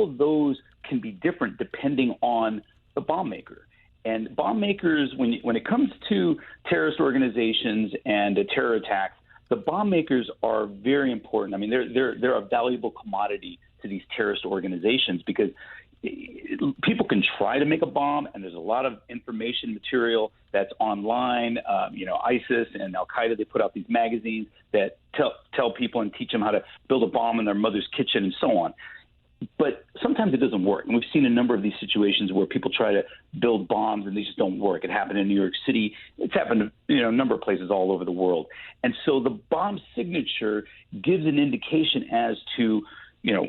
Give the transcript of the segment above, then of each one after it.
all of those can be different depending on the bomb maker. And bomb makers, when it comes to terrorist organizations and terror attacks, the bomb makers are very important. I mean, they're a valuable commodity to these terrorist organizations because people can try to make a bomb, and there's a lot of information material that's online. ISIS and Al-Qaeda, they put out these magazines that tell people and teach them how to build a bomb in their mother's kitchen and so on. But sometimes it doesn't work. And we've seen a number of these situations where people try to build bombs and they just don't work. It happened in New York City. It's happened a number of places all over the world. And so the bomb signature gives an indication as to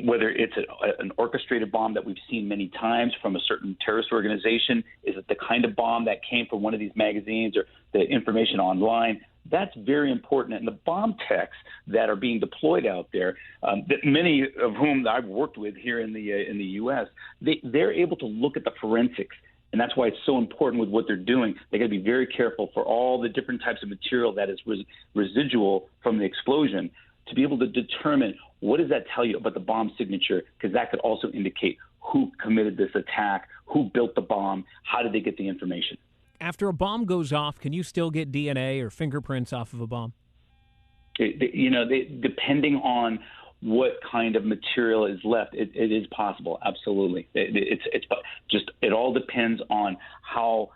whether it's an orchestrated bomb that we've seen many times from a certain terrorist organization. Is it the kind of bomb that came from one of these magazines or the information online? That's very important. And the bomb techs that are being deployed out there, that many of whom I've worked with here in the U.S., they're able to look at the forensics. And that's why it's so important with what they're doing. They got to be very careful for all the different types of material that is residual from the explosion to be able to determine what does that tell you about the bomb signature, because that could also indicate who committed this attack, who built the bomb, how did they get the information. After a bomb goes off, can you still get DNA or fingerprints off of a bomb? Depending on what kind of material is left, it is possible. Absolutely. It all depends on how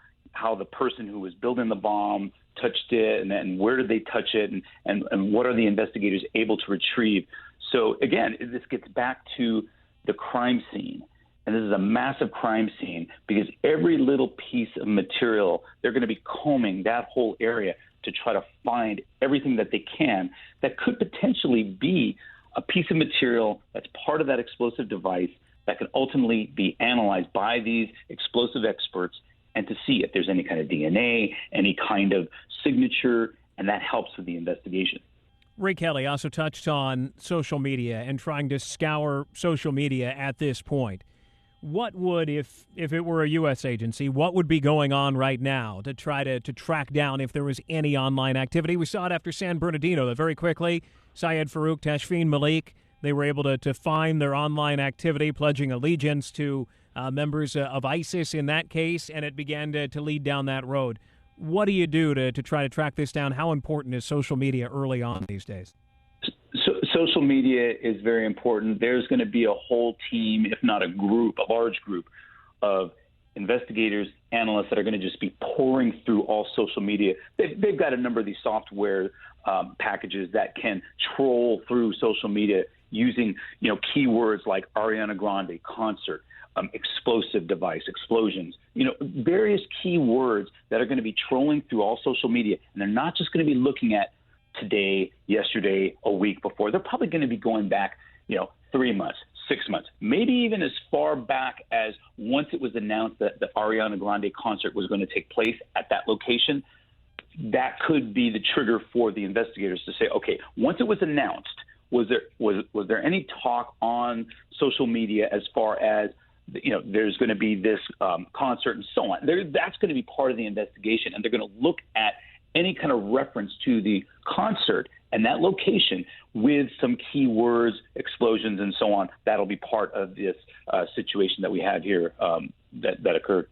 the person who was building the bomb touched it, and then where did they touch it, and what are the investigators able to retrieve. So again, this gets back to the crime scene. And this is a massive crime scene because every little piece of material, they're going to be combing that whole area to try to find everything that they can that could potentially be a piece of material that's part of that explosive device that can ultimately be analyzed by these explosive experts and to see if there's any kind of DNA, any kind of signature, and that helps with the investigation. Ray Kelly also touched on social media and trying to scour social media at this point. What would, if it were a U.S. agency, what would be going on right now to try to track down if there was any online activity? We saw it after San Bernardino that very quickly, Syed Farouk, Tashfeen Malik, they were able to find their online activity, pledging allegiance to members of ISIS in that case, and it began to lead down that road. What do you do to try to track this down? How important is social media early on these days? Social media is very important. There's going to be a whole team, if not a large group of investigators, analysts that are going to just be pouring through all social media. They've got a number of these software packages that can troll through social media using keywords like Ariana Grande, concert, explosive device, explosions, various keywords that are going to be trolling through all social media. And they're not just going to be looking at today, yesterday, a week before. They're probably going to be going back, 3 months, 6 months, maybe even as far back as once it was announced that the Ariana Grande concert was going to take place at that location. That could be the trigger for the investigators to say, okay, once it was announced, was there any talk on social media as far as there's going to be this concert and so on? That's going to be part of the investigation, and they're going to look at any kind of reference to the concert and that location with some keywords, explosions, and so on. That'll be part of this situation that we have here that occurred.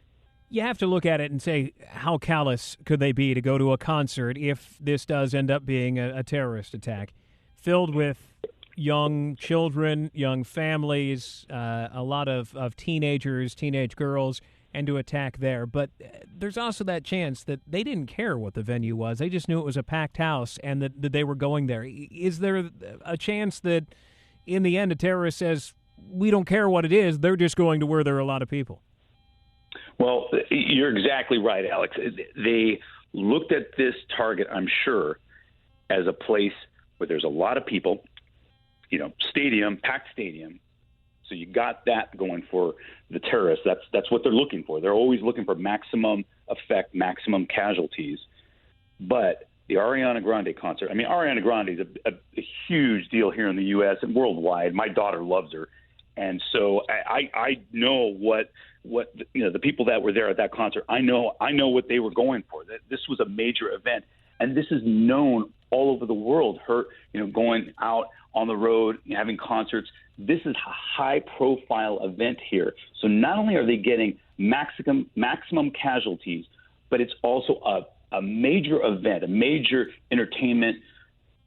You have to look at it and say, how callous could they be to go to a concert if this does end up being a terrorist attack filled with young children, young families, a lot of teenagers, teenage girls, and to attack there. But there's also that chance that they didn't care what the venue was. They just knew it was a packed house and that they were going there. Is there a chance that in the end a terrorist says, we don't care what it is, they're just going to where there are a lot of people? Well, you're exactly right, Alex. They looked at this target, I'm sure, as a place where there's a lot of people, packed stadium. So you got that going for the terrorists. That's what they're looking for. They're always looking for maximum effect, maximum casualties. But the Ariana Grande concert, Ariana Grande is a huge deal here in the U.S. and worldwide. My daughter loves her. And so I know what the people that were there at that concert, I know what they were going for. This was a major event. And this is known all over the world. Her, going out on the road, having concerts, this is a high-profile event here. So not only are they getting maximum casualties, but it's also a major event, a major entertainment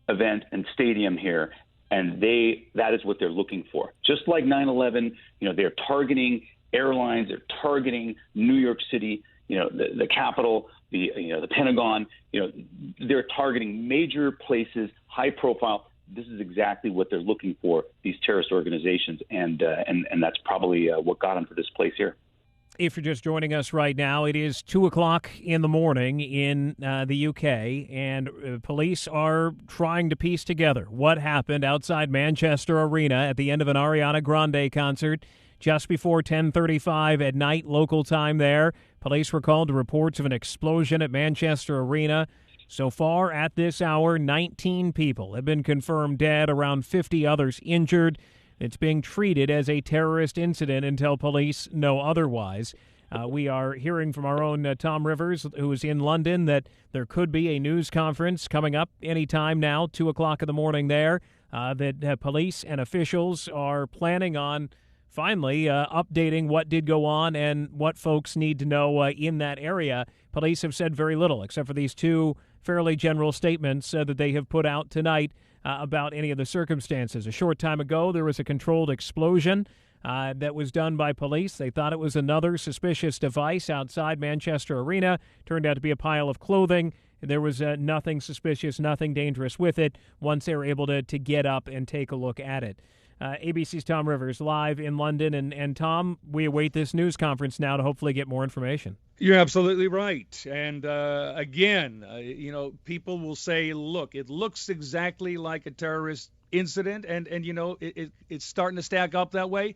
event and stadium here, and that is what they're looking for. Just like 9/11, they're targeting airlines, they're targeting New York City, the Capitol, the Pentagon. They're targeting major places, high profile. This is exactly what they're looking for, these terrorist organizations, and that's probably what got them to this place here. If you're just joining us right now, it is 2 o'clock in the morning in the UK, and police are trying to piece together what happened outside Manchester Arena at the end of an Ariana Grande concert just before 10:35 at night, local time there. Police were called to reports of an explosion at Manchester Arena. So far at this hour, 19 people have been confirmed dead, around 50 others injured. It's being treated as a terrorist incident until police know otherwise. We are hearing from our own Tom Rivers, who is in London, that there could be a news conference coming up any time now, 2 o'clock in the morning there, that police and officials are planning on finally updating what did go on and what folks need to know in that area. Police have said very little, except for these two fairly general statements that they have put out tonight about any of the circumstances. A short time ago, there was a controlled explosion that was done by police. They thought it was another suspicious device outside Manchester Arena. Turned out to be a pile of clothing. There was nothing suspicious, nothing dangerous with it once they were able to get up and take a look at it. ABC's Tom Rivers live in London. And Tom, we await this news conference now to hopefully get more information. You're absolutely right. And again, people will say, look, it looks exactly like a terrorist incident. And it's starting to stack up that way.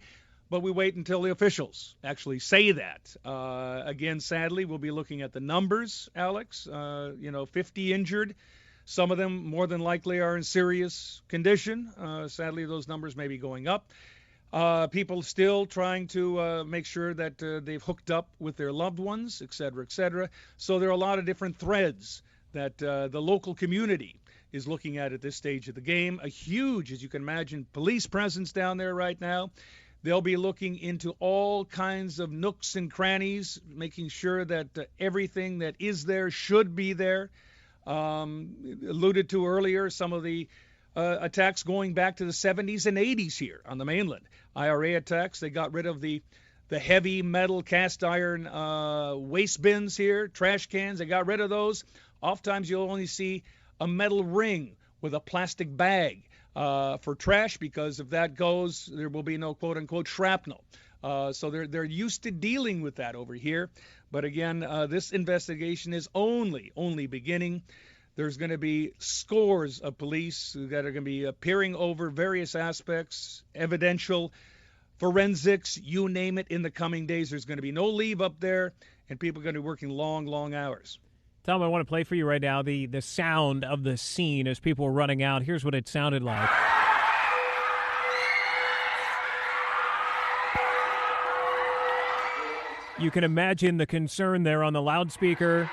But we wait until the officials actually say that. Again, sadly, we'll be looking at the numbers, Alex. 50 injured. Some of them more than likely are in serious condition. Sadly, those numbers may be going up. People still trying to make sure that they've hooked up with their loved ones, et cetera, et cetera. So there are a lot of different threads that the local community is looking at this stage of the game. A huge, as you can imagine, police presence down there right now. They'll be looking into all kinds of nooks and crannies, making sure that everything that is there should be there. Alluded to earlier, some of the attacks going back to the 70s and 80s here on the mainland. IRA attacks, they got rid of the heavy metal cast iron waste bins here, trash cans. They got rid of those. Oftentimes you'll only see a metal ring with a plastic bag for trash, because if that goes, there will be no quote-unquote shrapnel. So they're used to dealing with that over here. But again, this investigation is only beginning. There's going to be scores of police that are going to be peering over various aspects, evidential, forensics, you name it, in the coming days. There's going to be no leave up there, and people are going to be working long, long hours. Tom, I want to play for you right now the sound of the scene as people were running out. Here's what it sounded like. You can imagine the concern there on the loudspeaker.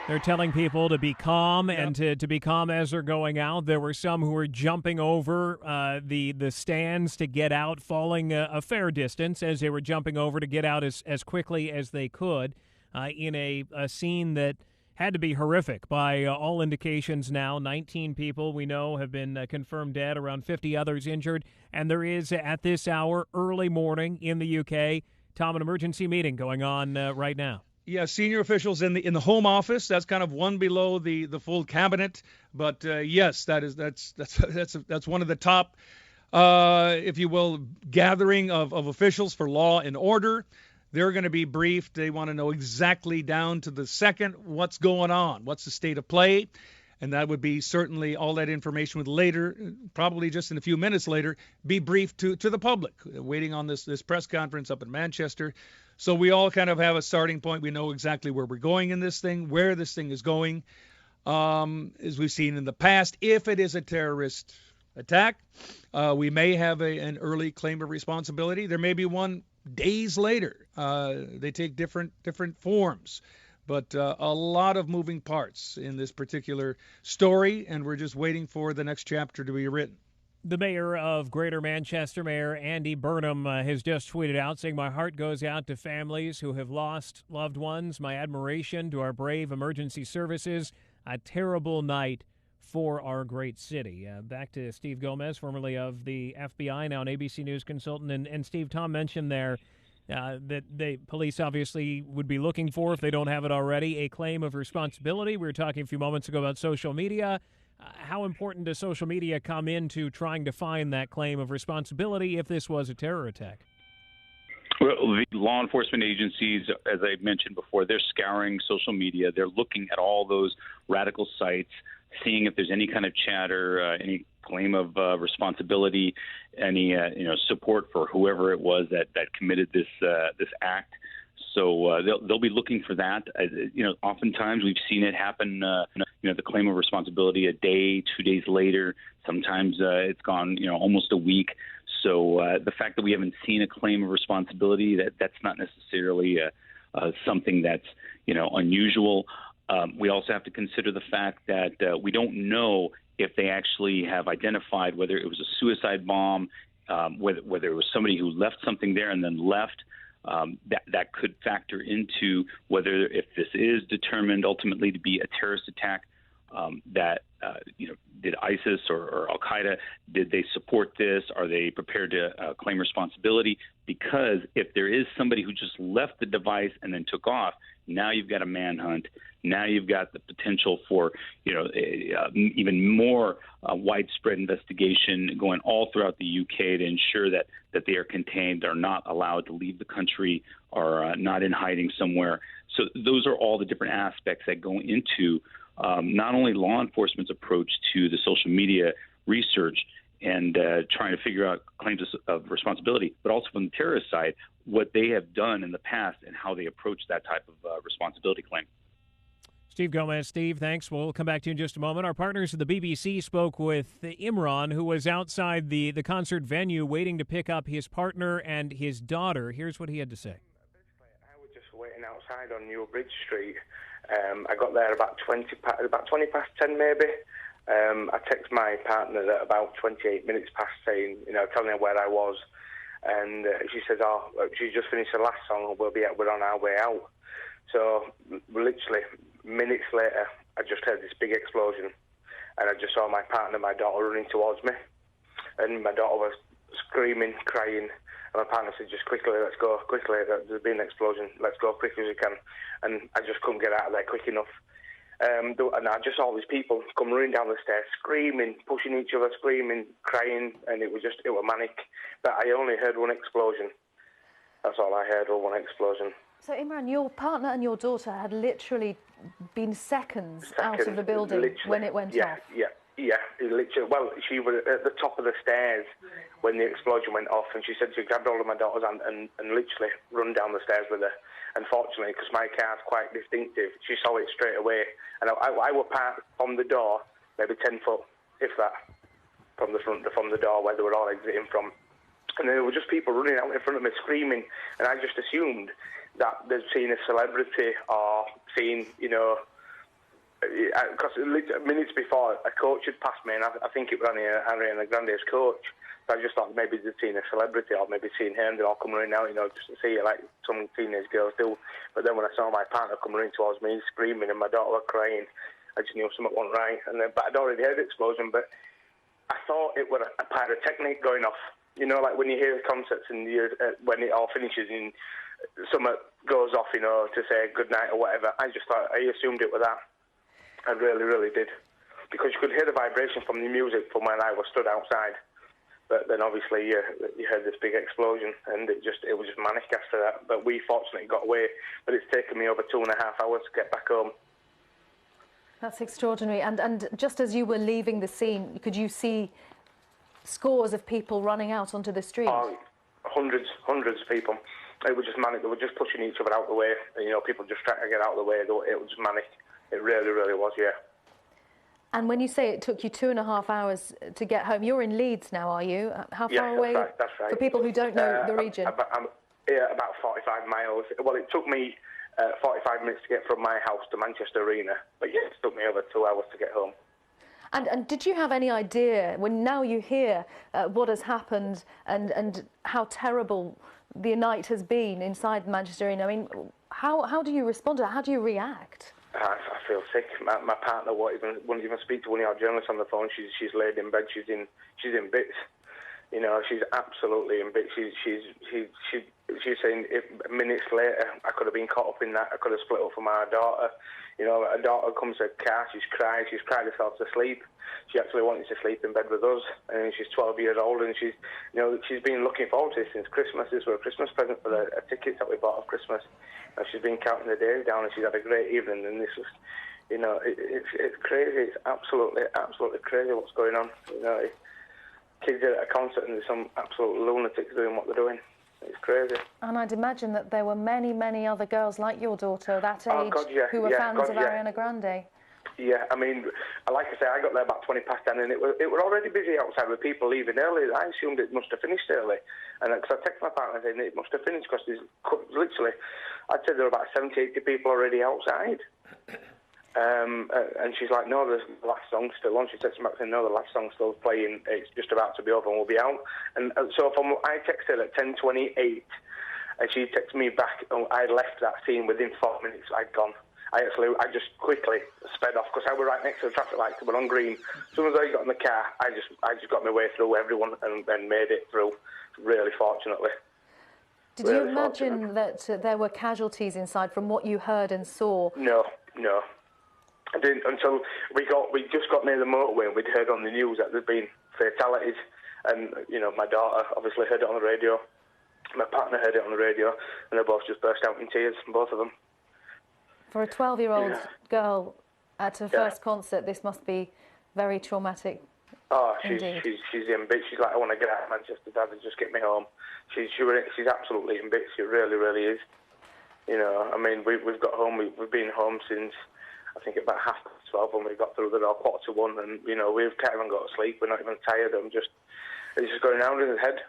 They're telling people to be calm and to be calm as they're going out. There were some who were jumping over the stands to get out, falling a fair distance as they were jumping over to get out as quickly as they could in a scene that had to be horrific by all indications now. 19 people we know have been confirmed dead, around 50 others injured. And there is, at this hour, early morning in the UK, Tom, an emergency meeting going on right now. Yeah, senior officials in the Home Office. That's kind of one below the full cabinet. But yes, that's one of the top, if you will, gathering of officials for law and order. They're going to be briefed. They want to know exactly down to the second what's going on, what's the state of play. And that would be certainly all that information would later, probably just in a few minutes later, be briefed to the public, waiting on this press conference up in Manchester. So we all kind of have a starting point. We know exactly where we're going in this thing, where this thing is going. As we've seen in the past, if it is a terrorist attack, we may have an early claim of responsibility. There may be one days later. They take different forms. But a lot of moving parts in this particular story, and we're just waiting for the next chapter to be written. The mayor of Greater Manchester, Mayor Andy Burnham, has just tweeted out saying, "My heart goes out to families who have lost loved ones. My admiration to our brave emergency services. A terrible night for our great city." Back to Steve Gomez, formerly of the FBI, now an ABC News consultant. And Steve, Tom mentioned there that the police obviously would be looking for, if they don't have it already, a claim of responsibility. We were talking a few moments ago about social media. How important does social media come into trying to find that claim of responsibility if this was a terror attack? Well, the law enforcement agencies, as I mentioned before, they're scouring social media. They're looking at all those radical sites, seeing if there's any kind of chatter, any claim of responsibility, any support for whoever it was that committed this act. So they'll be looking for that. Oftentimes we've seen it happen. The claim of responsibility a day, 2 days later. Sometimes it's gone, almost a week. So the fact that we haven't seen a claim of responsibility, that's not necessarily something that's unusual. We also have to consider the fact that we don't know if they actually have identified whether it was a suicide bomb, whether it was somebody who left something there and then left. That could factor into whether, if this is determined ultimately to be a terrorist attack, did ISIS or Al Qaeda, did they support this? Are they prepared to claim responsibility? Because if there is somebody who just left the device and then took off, now you've got a manhunt. Now you've got the potential for even more widespread investigation going all throughout the UK to ensure that they are contained, are not allowed to leave the country, are not in hiding somewhere. So those are all the different aspects that go into not only law enforcement's approach to the social media research and trying to figure out claims of responsibility, but also from the terrorist side, what they have done in the past and how they approach that type of responsibility claim. Steve Gomez. Steve, thanks. We'll come back to you in just a moment. Our partners at the BBC spoke with Imran, who was outside the concert venue waiting to pick up his partner and his daughter. Here's what he had to say. I was just waiting outside on New Bridge Street. I got there about 20 past 10 maybe. I texted my partner at about 28 minutes past saying, telling her where I was. And she said, she just finished the last song, we're on our way out. So literally minutes later, I just heard this big explosion. And I just saw my partner and my daughter running towards me. And my daughter was screaming, crying. And my partner said, just quickly, let's go, quickly, there's been an explosion, let's go as quickly as we can. And I just couldn't get out of there quick enough. And I just saw all these people come running down the stairs, screaming, pushing each other, screaming, crying, and it was manic. But I only heard one explosion. That's all I heard, one explosion. So, Imran, your partner and your daughter had literally been seconds out of the building when it went off. Yeah, literally. Well, she was at the top of the stairs when the explosion went off, and she said she grabbed hold of my daughter's hand and literally run down the stairs with her. Unfortunately, because my car's quite distinctive, she saw it straight away. And I were parked from the door, maybe 10 foot, if that, from the door where they were all exiting from. And there were just people running out in front of me screaming, and I just assumed that they'd seen a celebrity or seen, because minutes before, a coach had passed me, and I think it was Ariana Grande's coach. So I just thought maybe they'd seen a celebrity or maybe seen her, and they'd all come running out, just to see it like some teenage girls do. But then when I saw my partner come running towards me, screaming, and my daughter crying, I just knew something wasn't right. But I'd already heard the explosion, but I thought it was a pyrotechnic going off. Like when you hear concerts and when it all finishes and something goes off, to say good night or whatever. I assumed it was that. I really, really did. Because you could hear the vibration from the music from when I was stood outside. But then obviously you heard this big explosion, and it was just manic after that. But we fortunately got away. But it's taken me over 2.5 hours to get back home. That's extraordinary. And just as you were leaving the scene, could you see scores of people running out onto the street? Oh, hundreds of people. It was just manic. They were just pushing each other out the way. People just trying to get out of the way. It was just manic. It really, really was, yeah. And when you say it took you 2.5 hours to get home, you're in Leeds now, are you? How far away? That's right. For people who don't know the region. About 45 miles. Well, it took me 45 minutes to get from my house to Manchester Arena. But yeah, it took me over 2 hours to get home. And did you have any idea, when now you hear what has happened and how terrible the night has been inside Manchester Arena? I mean, how do you respond to that? How do you react? I feel sick. My partner won't even speak to one of our journalists on the phone. She's laid in bed. She's in bits. You know, she's absolutely in bits. She's saying if minutes later I could have been caught up in that. I could have split up from our daughter. You know, her daughter comes to the car. She's cried herself to sleep. She actually wanted to sleep in bed with us, and she's 12 years old, and she's been looking forward to this since Christmas. This was a Christmas present for the tickets that we bought of Christmas. And she's been counting the days down, and she's had a great evening. And this was, you know, it's crazy. It's absolutely crazy what's going on. You know, kids are at a concert and there's some absolute lunatics doing what they're doing. It's crazy. And I'd imagine that there were many, many other girls like your daughter that age who were fans of Ariana Grande. Yeah, I mean, like I say, I got there about 20 past 10, and it were already busy outside with people leaving early. I assumed it must have finished early, and because I texted my partner saying it must have finished because there's literally, I'd say there were about 70, 80 people already outside. And she's like, no, the last song's still on. She texted me back saying, no, the last song's still playing. It's just about to be over and we'll be out. And so I texted her at 10:28, and she texted me back. I left that scene within 4 minutes. I'd gone. I just quickly sped off because I was right next to the traffic lights. We're on green. As soon as I got in the car, I just got my way through everyone and made it through. Really fortunately. Did you imagine that there were casualties inside from what you heard and saw? No. I didn't until we just got near the motorway and we'd heard on the news that there'd been fatalities, and you know my daughter obviously heard it on the radio, my partner heard it on the radio, and they both just burst out in tears, both of them. For a 12-year-old girl at her first concert, this must be very traumatic. Oh, she's in bits. She's like, I want to get out of Manchester, Dad, and just get me home. She's absolutely in bits. She really, really is. You know, I mean, we've got home. We've been home since I think about 12:30 when we got through the door, 1:45, and you know we can't even go to sleep. We're not even tired. It's just going around in his head.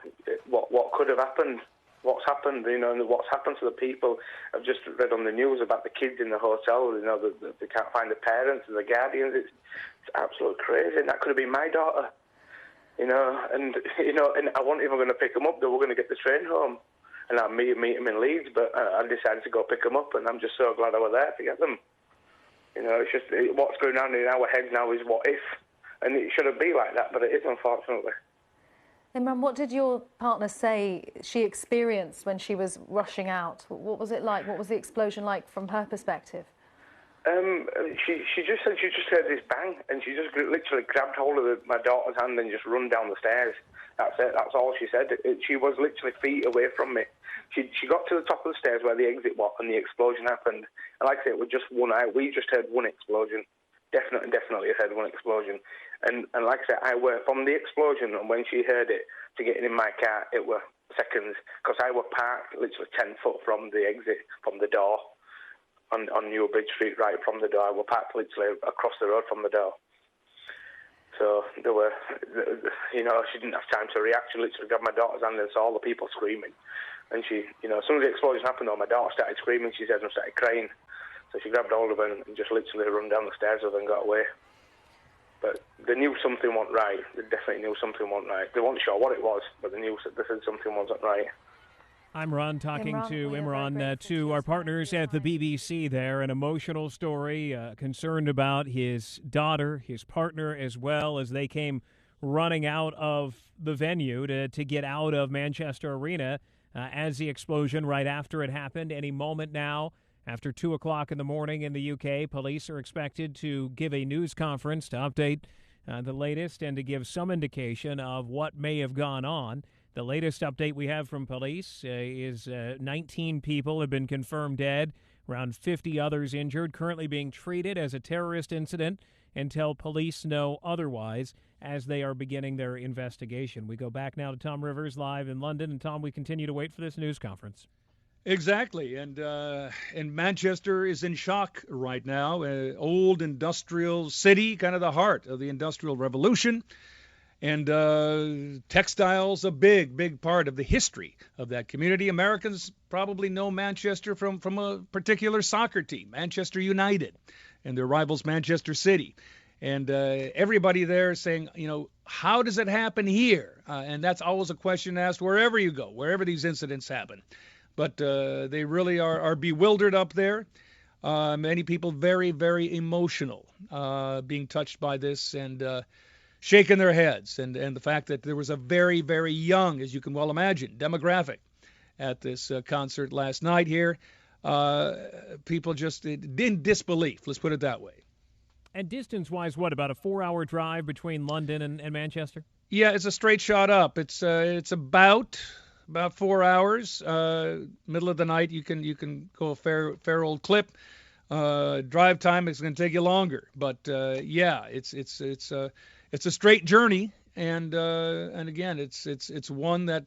What could have happened? What's happened? You know, and what's happened to the people? I've just read on the news about the kids in the hotel. You know, they can't find the parents and the guardians. It's absolutely crazy. And that could have been my daughter. You know, and I wasn't even going to pick them up. They were going to get the train home, and I'd meet them in Leeds. But I decided to go pick them up, and I'm just so glad I was there to get them. You know, it's just what's going on in our heads now is what if, and it shouldn't be like that, but it is, unfortunately. Imran, what did your partner say she experienced when she was rushing out? What was it like? What was the explosion like from her perspective? She just said she just heard this bang, and she just literally grabbed hold of my daughter's hand and just run down the stairs. That's it. That's all she said. She was literally feet away from me. She got to the top of the stairs where the exit was, and the explosion happened. And like I said, it was just one eye. We just heard one explosion. Definitely heard one explosion. And like I said, I were from the explosion, and when she heard it, to getting in my car, it were seconds, because I were parked literally 10 foot from the exit, from the door, on New Bridge Street, right from the door. I were parked literally across the road from the door. So there were, you know, she didn't have time to react. She literally grabbed my daughter's hand and saw all the people screaming. And she, you know, as soon as the explosion happened, my daughter started screaming. She said and started crying. So she grabbed hold of her and just literally run down the stairs with her and got away. But they knew something wasn't right. They definitely knew something wasn't right. They weren't sure what it was, but they said something wasn't right. I'm Ron talking to Imran, to our partners at the BBC there. An emotional story, concerned about his daughter, his partner, as well as they came running out of the venue to get out of Manchester Arena as the explosion right after it happened. Any moment now, after 2 o'clock in the morning in the UK, police are expected to give a news conference to update the latest and to give some indication of what may have gone on. The latest update we have from police is 19 people have been confirmed dead, around 50 others injured, currently being treated as a terrorist incident until police know otherwise as they are beginning their investigation. We go back now to Tom Rivers live in London. And Tom, we continue to wait for this news conference. Exactly. And Manchester is in shock right now. Old industrial city, kind of the heart of the Industrial Revolution. And textiles, a big part of the history of that community. Americans probably know Manchester from a particular soccer team, Manchester United, and their rivals Manchester City. And everybody there is saying, how does it happen here? And that's always a question asked wherever you go, wherever these incidents happen. But they really are bewildered up there. Many people very, very emotional being touched by this and shaking their heads. And the fact that there was a very, very young, as you can well imagine, demographic at this concert last night here. People just in disbelief, let's put it that way. And distance-wise, what, about a 4-hour drive between London and Manchester? Yeah, it's a straight shot up. It's about 4 hours. Middle of the night, you can go a fair old clip. Drive time is going to take you longer, but yeah, it's a straight journey, and again, it's one that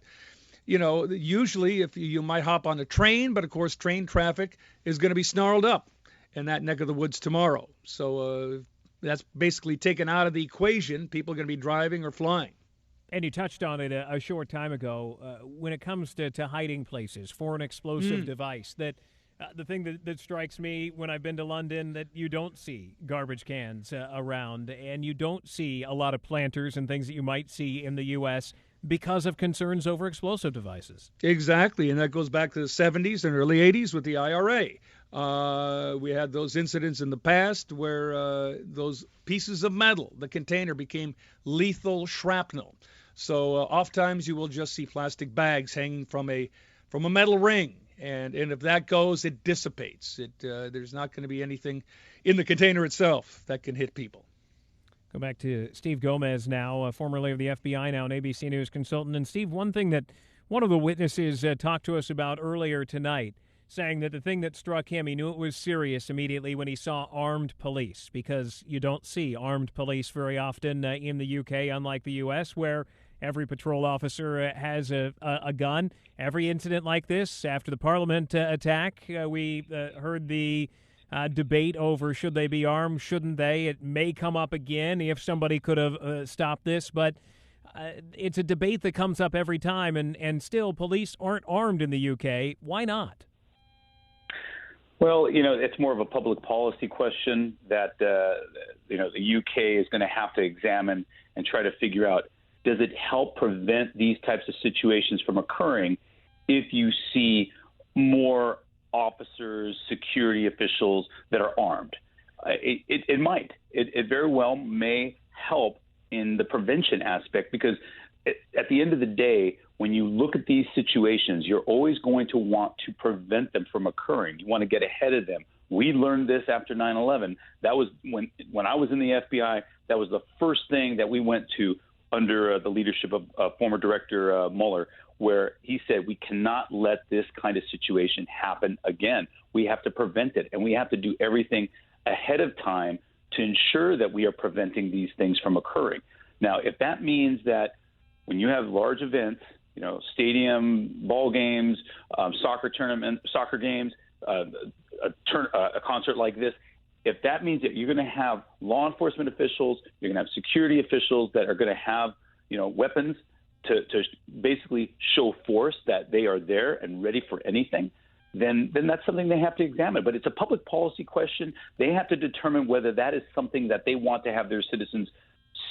usually if you might hop on a train, but of course train traffic is going to be snarled up in that neck of the woods tomorrow. So that's basically taken out of the equation. People are going to be driving or flying. And you touched on it a short time ago. When it comes to hiding places for an explosive device, that the thing that strikes me when I've been to London, that you don't see garbage cans around, and you don't see a lot of planters and things that you might see in the U.S. because of concerns over explosive devices. Exactly, and that goes back to the 70s and early 80s with the IRA. We had those incidents in the past where those pieces of metal, the container, became lethal shrapnel. So oftentimes you will just see plastic bags hanging from a metal ring, and if that goes, it dissipates. There's not going to be anything in the container itself that can hit people. Go back to Steve Gomez now, formerly of the FBI, now an ABC News consultant. And Steve, one thing that one of the witnesses talked to us about earlier tonight, saying that the thing that struck him, he knew it was serious immediately when he saw armed police, because you don't see armed police very often in the UK, unlike the U.S., where every patrol officer has a gun. Every incident like this, after the Parliament attack, we heard the debate over should they be armed, shouldn't they. It may come up again if somebody could have stopped this, but it's a debate that comes up every time, and still police aren't armed in the UK. Why not? Well, it's more of a public policy question that, the UK is going to have to examine and try to figure out, does it help prevent these types of situations from occurring if you see more officers, security officials that are armed? It might. It very well may help in the prevention aspect, because at the end of the day, when you look at these situations, you're always going to want to prevent them from occurring. You want to get ahead of them. We learned this after 9/11. That was when I was in the FBI. That was the first thing that we went to under the leadership of former Director Mueller, where he said we cannot let this kind of situation happen again. We have to prevent it, and we have to do everything ahead of time to ensure that we are preventing these things from occurring. Now, if that means that when you have large events, stadium, ball games, soccer games, a concert like this, if that means that you're going to have law enforcement officials, you're going to have security officials that are going to have, weapons to basically show force that they are there and ready for anything, then that's something they have to examine. But it's a public policy question. They have to determine whether that is something that they want to have their citizens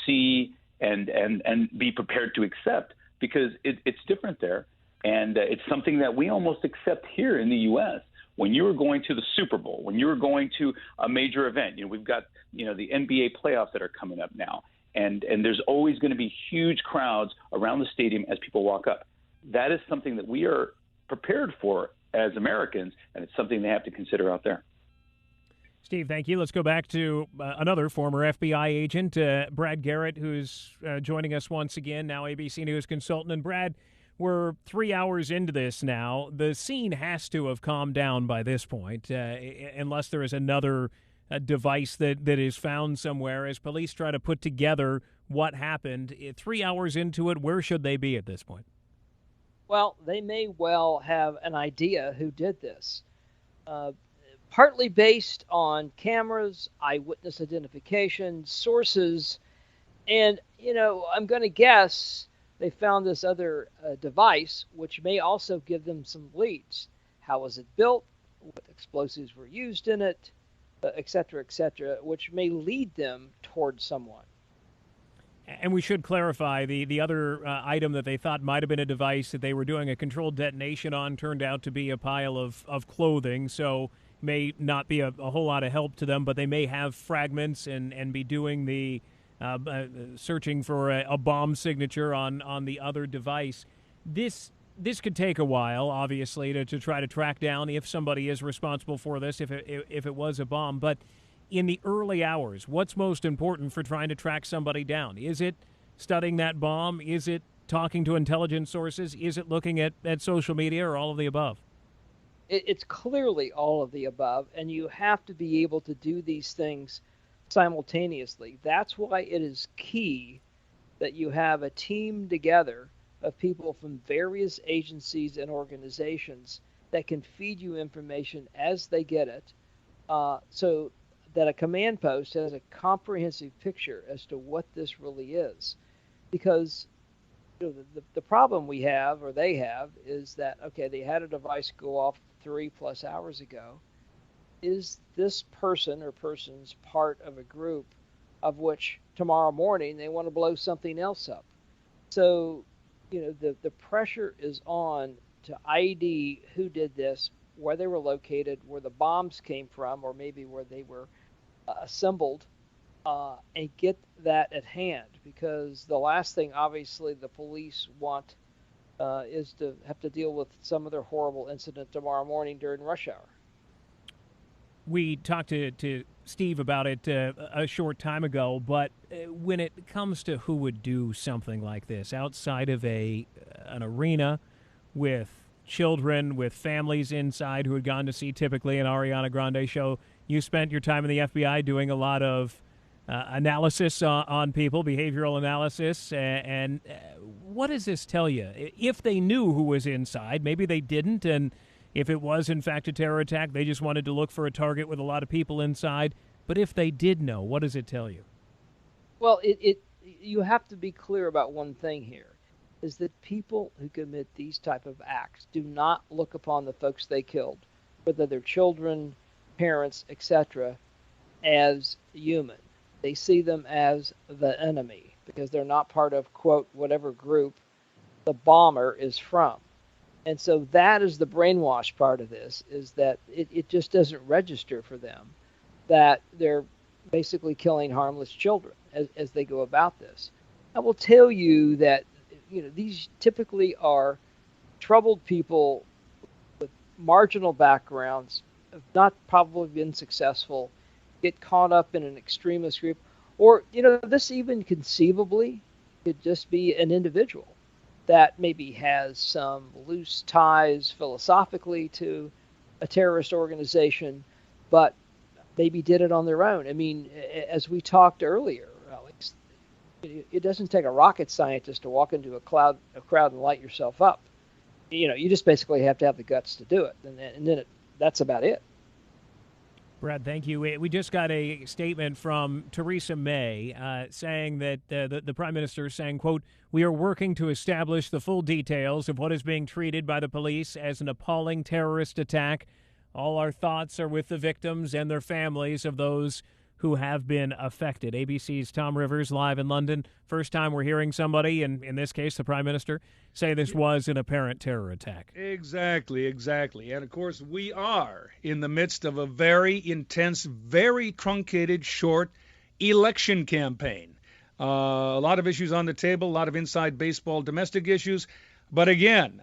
see and be prepared to accept, because it's different there. And it's something that we almost accept here in the U.S. When you were going to the Super Bowl, when you were going to a major event, we've got, the NBA playoffs that are coming up now. And there's always going to be huge crowds around the stadium as people walk up. That is something that we are prepared for as Americans, and it's something they have to consider out there. Steve, thank you. Let's go back to another former FBI agent, Brad Garrett, who's joining us once again, now ABC News consultant. And Brad, we're 3 hours into this now. The scene has to have calmed down by this point, unless there is another device that is found somewhere, as police try to put together what happened. 3 hours into it, where should they be at this point? Well, they may well have an idea who did this. Partly based on cameras, eyewitness identification, sources, and, I'm going to guess they found this other device, which may also give them some leads. How was it built? What explosives were used in it? et cetera, which may lead them towards someone. And we should clarify the other item that they thought might have been a device that they were doing a controlled detonation on turned out to be a pile of clothing, so may not be a whole lot of help to them, but they may have fragments and be doing the searching for a bomb signature on the other device. This could take a while, obviously, to try to track down if somebody is responsible for this, if it was a bomb, but in the early hours, what's most important for trying to track somebody down? Is it studying that bomb? Is it talking to intelligence sources? Is it looking at social media, or all of the above? It's clearly all of the above, and you have to be able to do these things simultaneously. That's why it is key that you have a team together of people from various agencies and organizations that can feed you information as they get it, so that a command post has a comprehensive picture as to what this really is. Because the problem we have, or they have, is that, okay, they had a device go off 3+ hours ago. Is this person or persons part of a group of which tomorrow morning they want to blow something else up? So, the pressure is on to ID who did this, where they were located, where the bombs came from, or maybe where they were assembled, and get that at hand, because the last thing, obviously, the police want is to have to deal with some other horrible incident tomorrow morning during rush hour. We talked to Steve about it a short time ago, but when it comes to who would do something like this outside of an arena with children, with families inside who had gone to see typically an Ariana Grande show, you spent your time in the FBI doing a lot of analysis on people, behavioral analysis, and what does this tell you? If they knew who was inside, maybe they didn't, and if it was in fact a terror attack, they just wanted to look for a target with a lot of people inside. But if they did know, what does it tell you? Well, you have to be clear about one thing here, is that people who commit these type of acts do not look upon the folks they killed, whether they're children, parents, etc., as human. They see them as the enemy because they're not part of, quote, whatever group the bomber is from. And so that is the brainwash part of this, is that it just doesn't register for them that they're basically killing harmless children as they go about this. I will tell you that these typically are troubled people with marginal backgrounds, have not probably been successful, get caught up in an extremist group, or this even conceivably could just be an individual that maybe has some loose ties philosophically to a terrorist organization, but maybe did it on their own. I mean, as we talked earlier, Alex, it doesn't take a rocket scientist to walk into a crowd and light yourself up. You just basically have to have the guts to do it, and then that's about it. Brad, thank you. We just got a statement from Theresa May saying that the Prime Minister is saying, quote, "We are working to establish the full details of what is being treated by the police as an appalling terrorist attack. All our thoughts are with the victims and their families of those who have been affected." ABC's Tom Rivers live in London. First time we're hearing somebody, and in this case the Prime Minister, say this was an apparent terror attack. Exactly. And, of course, we are in the midst of a very intense, very truncated, short election campaign. A lot of issues on the table, a lot of inside baseball domestic issues. But, again,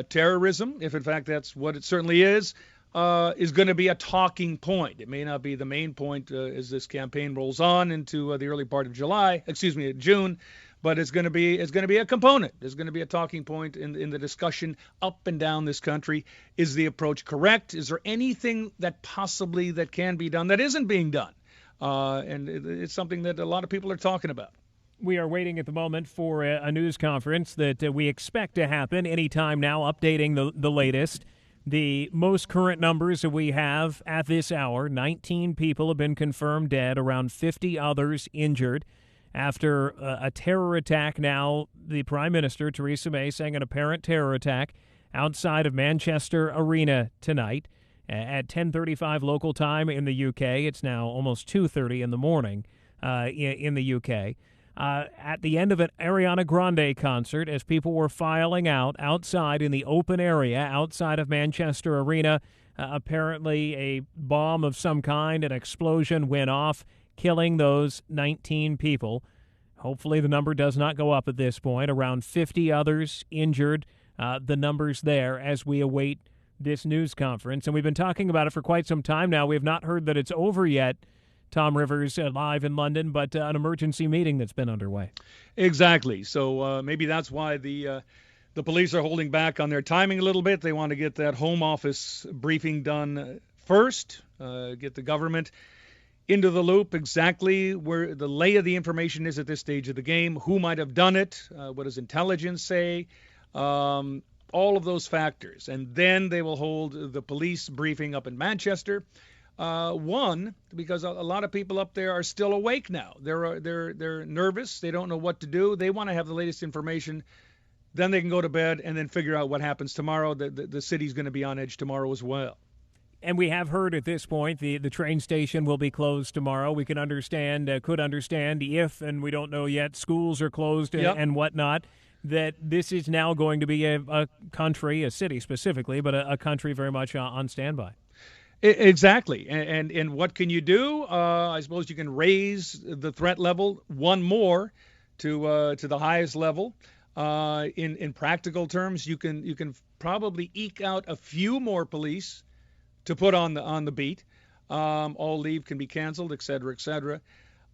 terrorism, if in fact that's what it certainly is going to be a talking point. It may not be the main point as this campaign rolls on into the early part of June, but it's going to be a component. There's going to be a talking point in the discussion up and down this country. Is the approach correct? Is there anything that possibly that can be done that isn't being done? And it's something that a lot of people are talking about. We are waiting at the moment for a news conference that we expect to happen anytime now, updating the latest. The most current numbers that we have at this hour, 19 people have been confirmed dead, around 50 others injured after a terror attack. Now, the Prime Minister, Theresa May, saying an apparent terror attack outside of Manchester Arena tonight. at 10:35 local time in the UK. It's now almost 2:30 in the morning in the UK. At the end of an Ariana Grande concert, as people were filing out outside in the open area outside of Manchester Arena, apparently a bomb of some kind, an explosion went off, killing those 19 people. Hopefully the number does not go up at this point. Around 50 others injured, the numbers there as we await this news conference. And we've been talking about it for quite some time now. We have not heard that it's over yet, Tom Rivers, live in London, but an emergency meeting that's been underway. Exactly. So maybe that's why the police are holding back on their timing a little bit. They want to get that Home Office briefing done first, get the government into the loop exactly where the lay of the information is at this stage of the game, who might have done it, what does intelligence say, all of those factors. And then they will hold the police briefing up in Manchester. One, because a lot of people up there are still awake now. They're nervous. They don't know what to do. They want to have the latest information. Then they can go to bed and then figure out what happens tomorrow. The city's going to be on edge tomorrow as well. And we have heard at this point the train station will be closed tomorrow. We can understand, could understand if, and we don't know yet, schools are closed and whatnot, that this is now going to be a country, a city specifically, but a country very much on standby. Exactly. And what can you do? I suppose you can raise the threat level one more to the highest level. In practical terms, you can probably eke out a few more police to put on the beat. All leave can be canceled, et cetera, et cetera.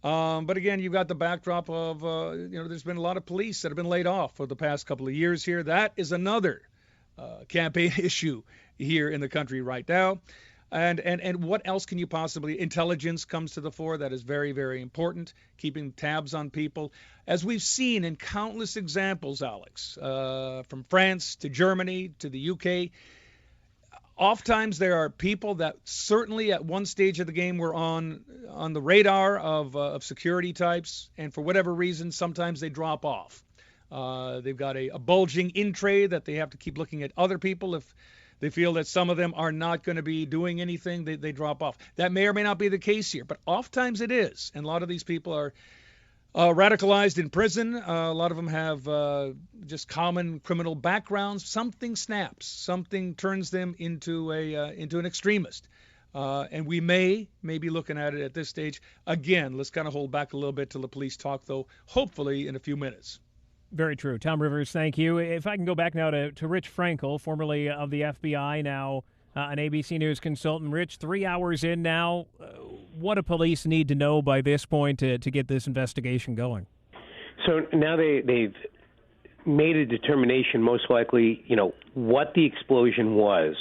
But again, you've got the backdrop of there's been a lot of police that have been laid off for the past couple of years here. That is another campaign issue here in the country right now. And what else can you possibly? Intelligence comes to the fore. That is very, very important. Keeping tabs on people, as we've seen in countless examples, Alex, from France to Germany to the UK. Oftentimes there are people that certainly at one stage of the game were on the radar of security types, and for whatever reason, sometimes they drop off. They've got a bulging in tray that they have to keep looking at other people. If they feel that some of them are not going to be doing anything, they drop off. That may or may not be the case here, but oftentimes it is. And a lot of these people are radicalized in prison. A lot of them have just common criminal backgrounds. Something snaps. Something turns them into an extremist. And we may be looking at it at this stage. Again, let's kind of hold back a little bit till the police talk, though, hopefully in a few minutes. Very true. Tom Rivers, thank you. If I can go back now to Rich Frankel, formerly of the FBI, now an ABC News consultant. Rich, 3 hours in now, what do police need to know by this point to get this investigation going? So now they've made a determination, most likely, what the explosion was.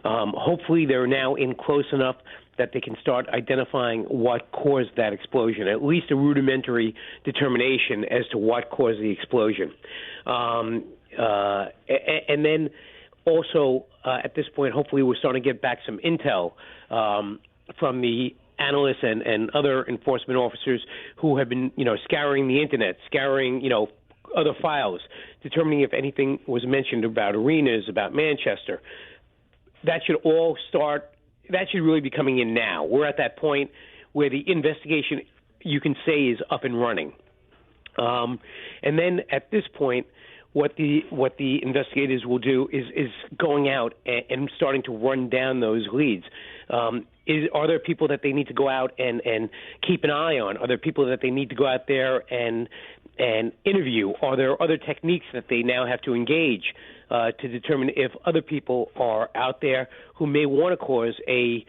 Hopefully they're now in close enough that they can start identifying what caused that explosion, at least a rudimentary determination as to what caused the explosion. And then also at this point, hopefully we're starting to get back some intel from the analysts and other enforcement officers who have been, scouring the internet, scouring, other files, determining if anything was mentioned about arenas, about Manchester. That should all start. That should really be coming in now. We're at that point where the investigation, you can say, is up and running. And then at this point, what the investigators will do is going out and starting to run down those leads. Are there people that they need to go out and keep an eye on? Are there people that they need to go out there and interview? Are there other techniques that they now have to engage to determine if other people are out there who may want to cause a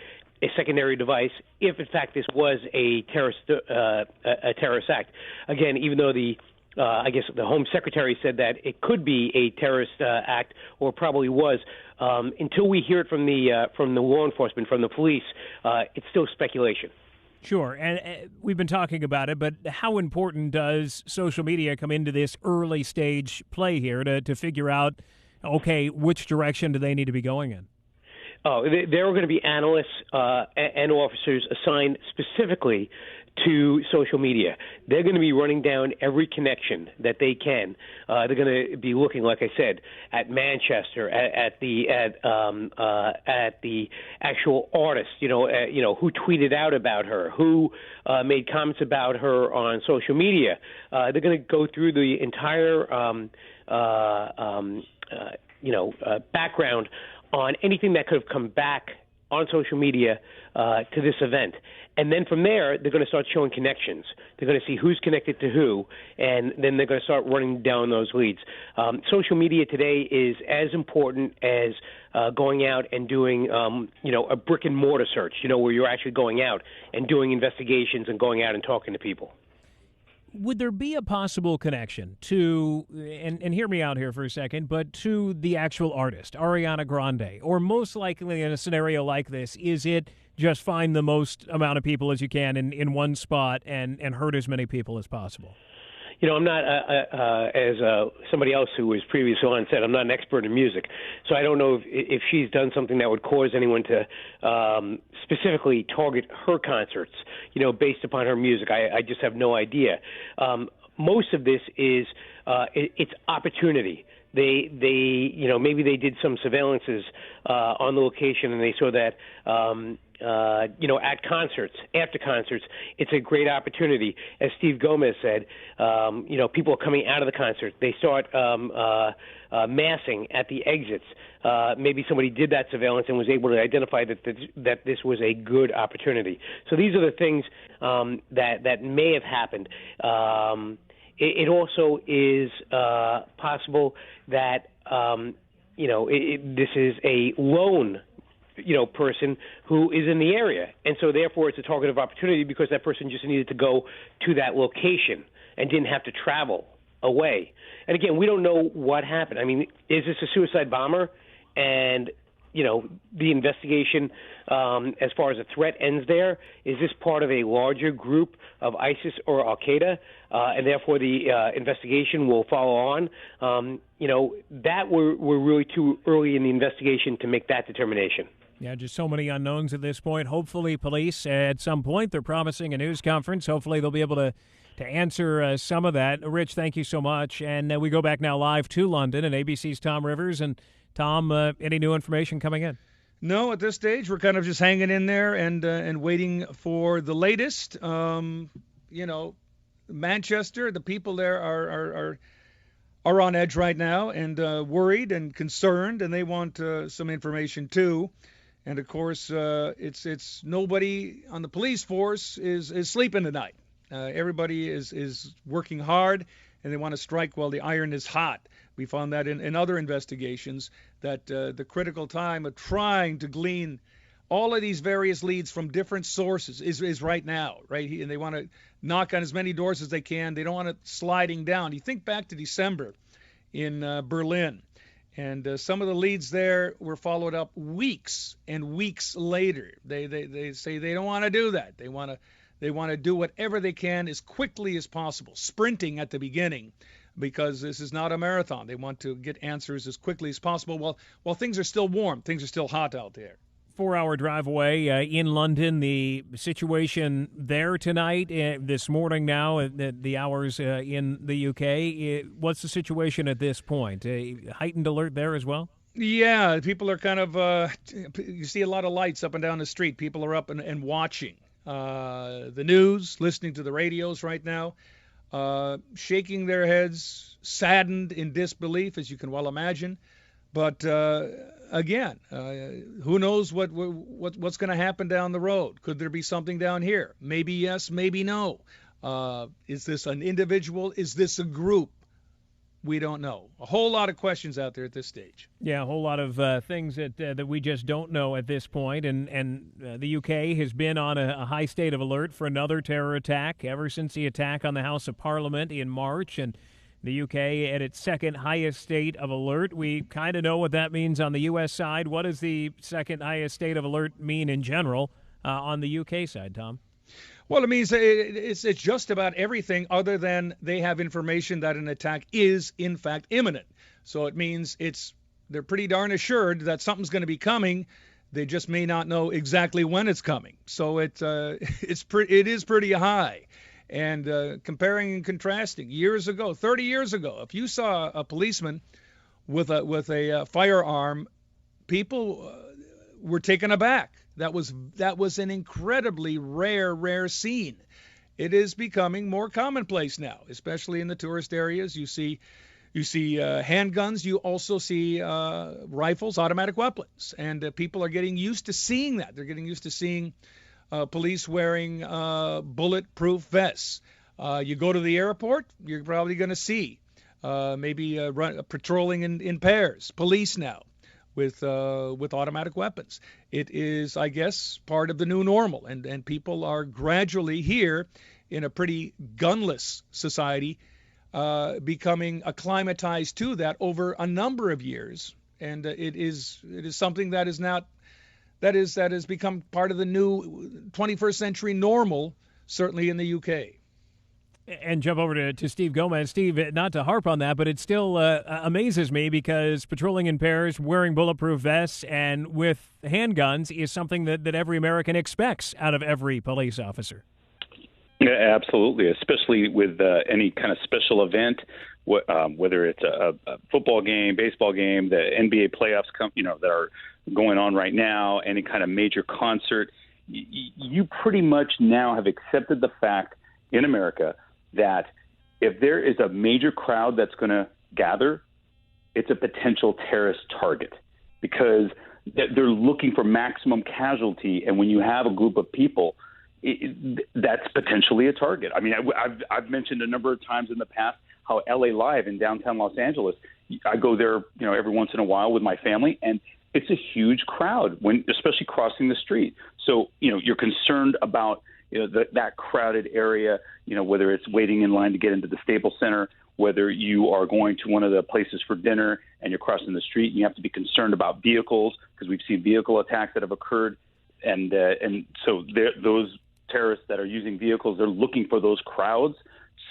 secondary device, if in fact this was a terrorist act? Again, even though I guess the Home Secretary said that it could be a terrorist act, or probably was. Until we hear it from the law enforcement, from the police, it's still speculation. Sure, and we've been talking about it, but how important does social media come into this early stage play here to figure out, okay, which direction do they need to be going in? Oh, there are going to be analysts and officers assigned specifically to social media. They're going to be running down every connection that they can. They're going to be looking, like I said, at Manchester, at the actual artist. Who tweeted out about her, who made comments about her on social media. They're going to go through the entire background on anything that could have come back on social media to this event. And then from there, they're going to start showing connections. They're going to see who's connected to who, and then they're going to start running down those leads. Social media today is as important as going out and doing, a brick-and-mortar search, where you're actually going out and doing investigations and going out and talking to people. Would there be a possible connection to, and hear me out here for a second, but to the actual artist, Ariana Grande? Or most likely in a scenario like this, is it just find the most amount of people as you can in one spot and hurt as many people as possible? I'm not, as somebody else who was previously on said, I'm not an expert in music. So I don't know if she's done something that would cause anyone to specifically target her concerts, based upon her music. I just have no idea. Most of this is it's opportunity. They maybe they did some surveillances on the location, and they saw that at concerts, after concerts, it's a great opportunity. As Steve Gomez said, people are coming out of the concert. They start massing at the exits. Maybe somebody did that surveillance and was able to identify that this was a good opportunity. So these are the things that may have happened. It also is possible that this is a lone person who is in the area, and so therefore it's a target of opportunity because that person just needed to go to that location and didn't have to travel away. And again, we don't know what happened. I mean, is this a suicide bomber? And the investigation as far as a threat ends there. Is this part of a larger group of ISIS or Al Qaeda, and therefore the investigation will follow on? That we're really too early in the investigation to make that determination. Yeah, just so many unknowns at this point. Hopefully police, at some point, they're promising a news conference. Hopefully they'll be able to answer some of that. Rich, thank you so much. And we go back now live to London and ABC's Tom Rivers. And Tom, any new information coming in? No, at this stage, we're kind of just hanging in there and waiting for the latest. Manchester, the people there are on edge right now and worried and concerned, and they want some information too. And of course, it's nobody on the police force is sleeping tonight. Everybody is working hard, and they want to strike while the iron is hot. We found that in other investigations, that the critical time of trying to glean all of these various leads from different sources is right now, right? And they want to knock on as many doors as they can. They don't want it sliding down. You think back to December in Berlin, and some of the leads there were followed up weeks and weeks later. They say they don't want to do that. They want to do whatever they can as quickly as possible, sprinting at the beginning, because this is not a marathon. They want to get answers as quickly as possible while things are still warm, things are still hot out there. 4-hour drive away in London. The situation there tonight, this morning now, the hours in the UK. What's the situation at this point? A heightened alert there as well? Yeah, people are kind of, you see a lot of lights up and down the street. People are up and watching the news, listening to the radios right now, shaking their heads, saddened in disbelief, as you can well imagine. But again, who knows what's going to happen down the road? Could there be something down here? Maybe yes, maybe no. Is this an individual? Is this a group? We don't know. A whole lot of questions out there at this stage. Yeah, a whole lot of things that we just don't know at this point. And the UK has been on a high state of alert for another terror attack ever since the attack on the House of Parliament in March. And the UK at its second highest state of alert. We kind of know what that means on the U.S. side. What does the second highest state of alert mean in general on the UK side, Tom? Well, it means it's just about everything other than they have information that an attack is, in fact, imminent. So it means they're pretty darn assured that something's going to be coming. They just may not know exactly when it's coming. So it is pretty high. And comparing and contrasting, years ago, 30 years ago, if you saw a policeman with a firearm, people were taken aback. That was an incredibly rare scene. It is becoming more commonplace now, especially in the tourist areas. You see handguns. You also see rifles, automatic weapons, and people are getting used to seeing that. They're getting used to seeing police wearing bulletproof vests. You go to the airport, you're probably going to see maybe patrolling in pairs. Police now with automatic weapons. It is, I guess, part of the new normal, and people are gradually here in a pretty gunless society becoming acclimatized to that over a number of years, and it is something that has become part of the new 21st century normal, certainly in the UK. And jump over to Steve Gomez. Steve, not to harp on that, but it still amazes me because patrolling in pairs, wearing bulletproof vests, and with handguns is something that every American expects out of every police officer. Yeah, absolutely, especially with any kind of special event, whether it's a football game, baseball game, the NBA playoffs that are going on right now, any kind of major concert. You pretty much now have accepted the fact in America that if there is a major crowd that's going to gather, it's a potential terrorist target because they're looking for maximum casualty. And when you have a group of people, that's potentially a target. I mean, I've mentioned a number of times in the past how LA Live in downtown Los Angeles, I go there, every once in a while with my family, and it's a huge crowd especially crossing the street. So, you're concerned about that crowded area, whether it's waiting in line to get into the Staples Center, whether you are going to one of the places for dinner and you're crossing the street and you have to be concerned about vehicles because we've seen vehicle attacks that have occurred. And so those terrorists that are using vehicles, they're looking for those crowds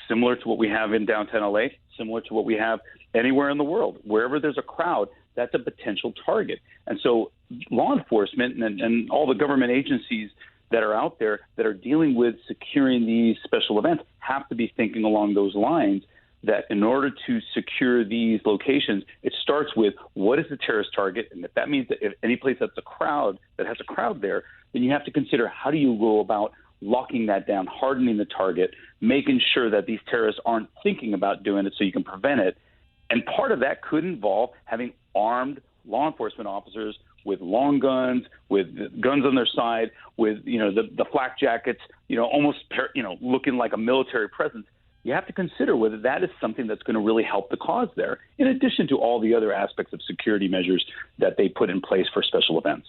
similar to what we have in downtown LA, similar to what we have anywhere in the world. Wherever there's a crowd, that's a potential target. And so law enforcement and all the government agencies that are out there that are dealing with securing these special events have to be thinking along those lines that in order to secure these locations, it starts with what is the terrorist target? And if that means that if any place that has a crowd there, then you have to consider how do you go about locking that down, hardening the target, making sure that these terrorists aren't thinking about doing it so you can prevent it. And part of that could involve having armed law enforcement officers with long guns, with guns on their side, with the flak jackets, almost looking like a military presence. You have to consider whether that is something that's going to really help the cause there, in addition to all the other aspects of security measures that they put in place for special events.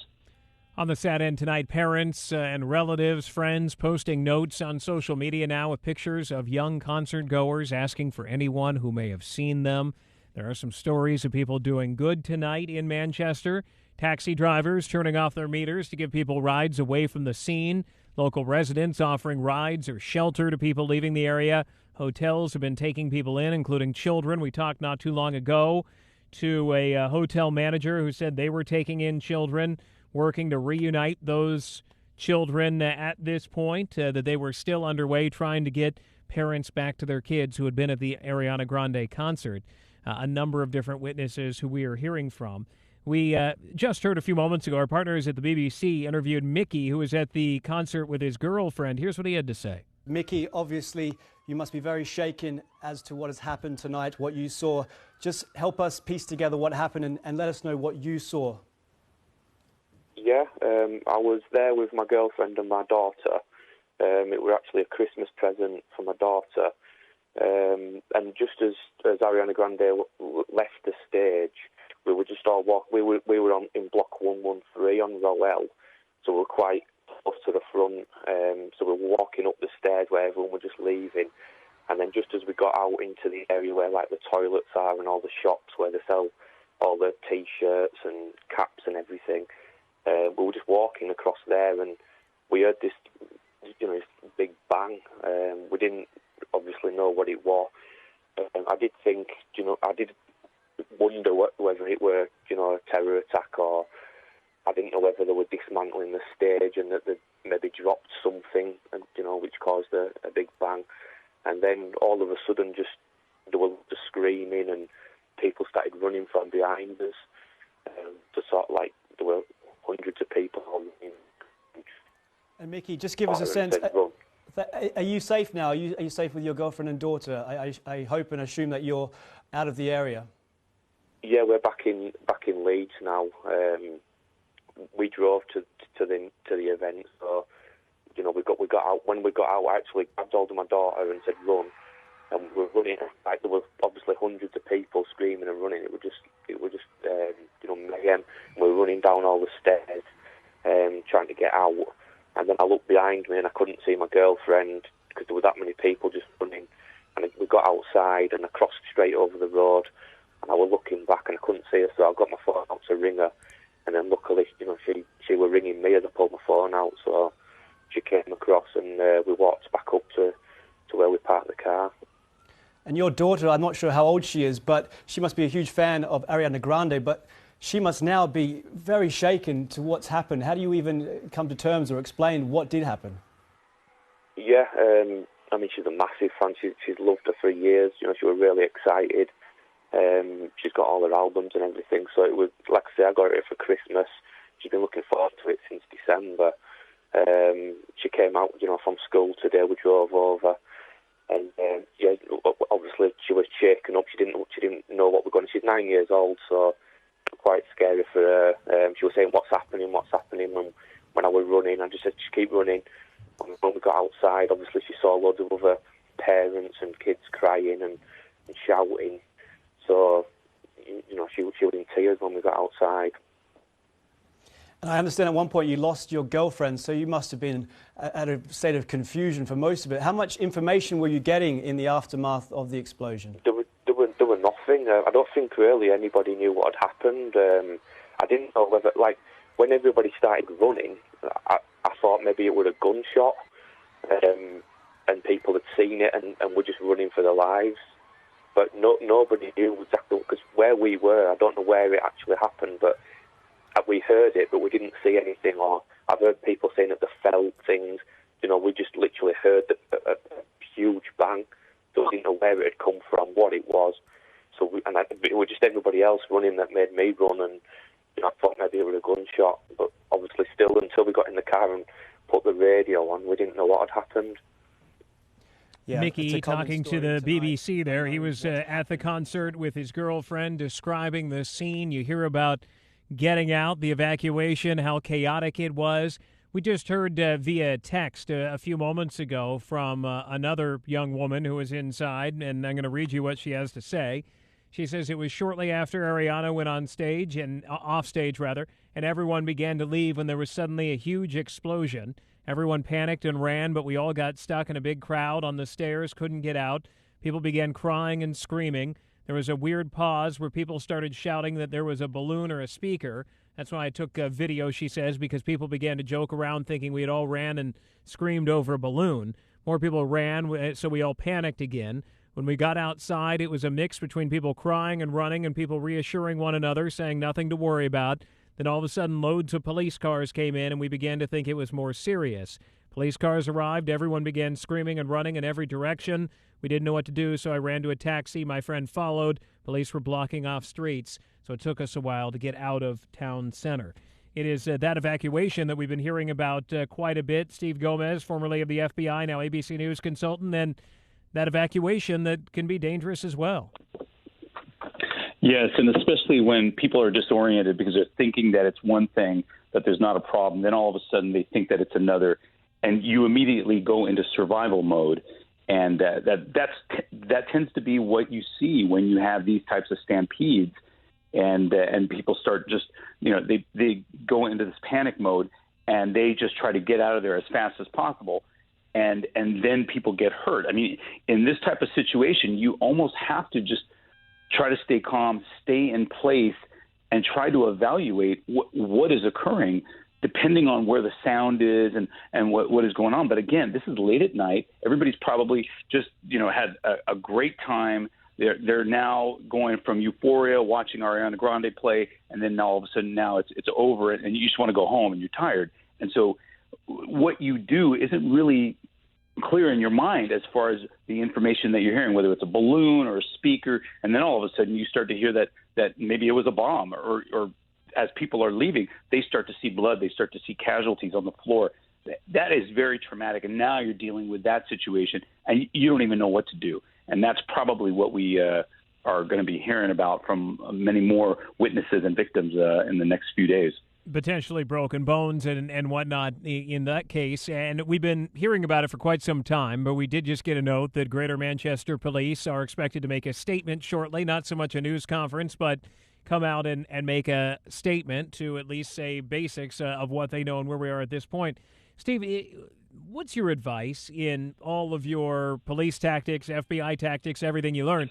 On the sad end tonight, parents and relatives, friends posting notes on social media now with pictures of young concert goers asking for anyone who may have seen them. There are some stories of people doing good tonight in Manchester. Taxi drivers turning off their meters to give people rides away from the scene. Local residents offering rides or shelter to people leaving the area. Hotels have been taking people in, including children. We talked not too long ago to a hotel manager who said they were taking in children, working to reunite those children at this point, that they were still underway trying to get parents back to their kids who had been at the Ariana Grande concert. A number of different witnesses who we are hearing from. We just heard a few moments ago, our partners at the BBC interviewed Mickey, who was at the concert with his girlfriend. Here's what he had to say. Mickey, obviously, you must be very shaken as to what has happened tonight, what you saw. Just help us piece together what happened and let us know what you saw. Yeah, I was there with my girlfriend and my daughter. It was actually a Christmas present for my daughter. And just as Ariana Grande left the stage, we were just all we were in block 113 on row L, so we were quite close to the front. So we were walking up the stairs where everyone were just leaving, and then just as we got out into the area where like the toilets are and all the shops where they sell all the T-shirts and caps and everything, we were just walking across there, and we heard this, this big bang. We didn't obviously know what it was. I did think, I did wonder whether it were, a terror attack, or I didn't know whether they were dismantling the stage and that they maybe dropped something, which caused a big bang. And then all of a sudden, there was just screaming, and people started running from behind us. There were hundreds of people running. And Mickey, just give us a sense. Are you safe now? Are you safe with your girlfriend and daughter? I hope and assume that you're out of the area. Yeah, we're back in Leeds now. We drove to the event, so we got out. When we got out, I actually grabbed hold of my daughter and said run, and we were running. Like, there were obviously hundreds of people screaming and running. It was just mayhem. We were running down all the stairs, trying to get out. And then I looked behind me and I couldn't see my girlfriend because there were that many people just running. And we got outside and I crossed straight over the road, and I was looking back and I couldn't see her, so I got my phone out to ring her. And then luckily, she was ringing me as I pulled my phone out, so she came across, and we walked back up to where we parked the car. And your daughter, I'm not sure how old she is, but she must be a huge fan of Ariana Grande, but she must now be very shaken to what's happened. How do you even come to terms or explain what did happen? Yeah, she's a massive fan. She's loved her for years. She was really excited. She's got all her albums and everything. So it was, like I say, I got it for Christmas. She's been looking forward to it since December. She came out, from school today. We drove over, and obviously she was shaken up. She didn't know what we're going. She's 9 years old, so quite scary for her. She was saying, "What's happening? What's happening?" And when I was running, I just said, "Just keep running." And when we got outside, obviously she saw loads of other parents and kids crying and shouting. So, she was in tears when we got outside. And I understand at one point you lost your girlfriend, so you must have been at a state of confusion for most of it. How much information were you getting in the aftermath of the explosion? There were nothing. I don't think really anybody knew what had happened. I didn't know whether, when everybody started running, I thought maybe it was a gunshot, and people had seen it and were just running for their lives. But nobody knew exactly, because where we were, I don't know where it actually happened, but we heard it, but we didn't see anything. Or I've heard people saying that they felt things. We just literally heard a huge bang. So we didn't know where it had come from, what it was. So it was just everybody else running that made me run, and I thought maybe it was a gunshot. But obviously, still, until we got in the car and put the radio on, we didn't know what had happened. Yeah, Mickey talking to the BBC there. He was at the concert with his girlfriend describing the scene. You hear about getting out, the evacuation, how chaotic it was. We just heard via text a few moments ago from another young woman who was inside, and I'm going to read you what she has to say. She says it was shortly after Ariana went on stage, and off stage rather, and everyone began to leave when there was suddenly a huge explosion. Everyone panicked and ran, but we all got stuck in a big crowd on the stairs, couldn't get out. People began crying and screaming. There was a weird pause where people started shouting that there was a balloon or a speaker. That's why I took a video, she says, because people began to joke around thinking we had all ran and screamed over a balloon. More people ran, so we all panicked again. When we got outside, it was a mix between people crying and running and people reassuring one another, saying nothing to worry about. Then all of a sudden, loads of police cars came in, and we began to think it was more serious. Police cars arrived. Everyone began screaming and running in every direction. We didn't know what to do, so I ran to a taxi. My friend followed. Police were blocking off streets, so it took us a while to get out of town center. It is that evacuation that we've been hearing about quite a bit. Steve Gomez, formerly of the FBI, now ABC News consultant, and that evacuation that can be dangerous as well. Yes, and especially when people are disoriented because they're thinking that it's one thing, that there's not a problem, then all of a sudden they think that it's another, and you immediately go into survival mode. And that tends to be what you see when you have these types of stampedes, and people start just, they go into this panic mode, and they just try to get out of there as fast as possible, and then people get hurt. I mean, in this type of situation, you almost have to just try to stay calm, stay in place, and try to evaluate what is occurring, depending on where the sound is and what is going on. But again, this is late at night. Everybody's probably just, had a great time. They're now going from euphoria, watching Ariana Grande play, and then now all of a sudden now it's over, and you just want to go home and you're tired. And so what you do isn't really clear in your mind as far as the information that you're hearing, whether it's a balloon or a speaker, and then all of a sudden you start to hear that maybe it was a bomb, or as people are leaving, they start to see blood, they start to see casualties on the floor. That is very traumatic, and now you're dealing with that situation, and you don't even know what to do. And that's probably what we are going to be hearing about from many more witnesses and victims in the next few days. Potentially broken bones and whatnot in that case. And we've been hearing about it for quite some time, but we did just get a note that Greater Manchester Police are expected to make a statement shortly, not so much a news conference, but come out and make a statement to at least say basics of what they know and where we are at this point. Steve, what's your advice in all of your police tactics, FBI tactics, everything you learned,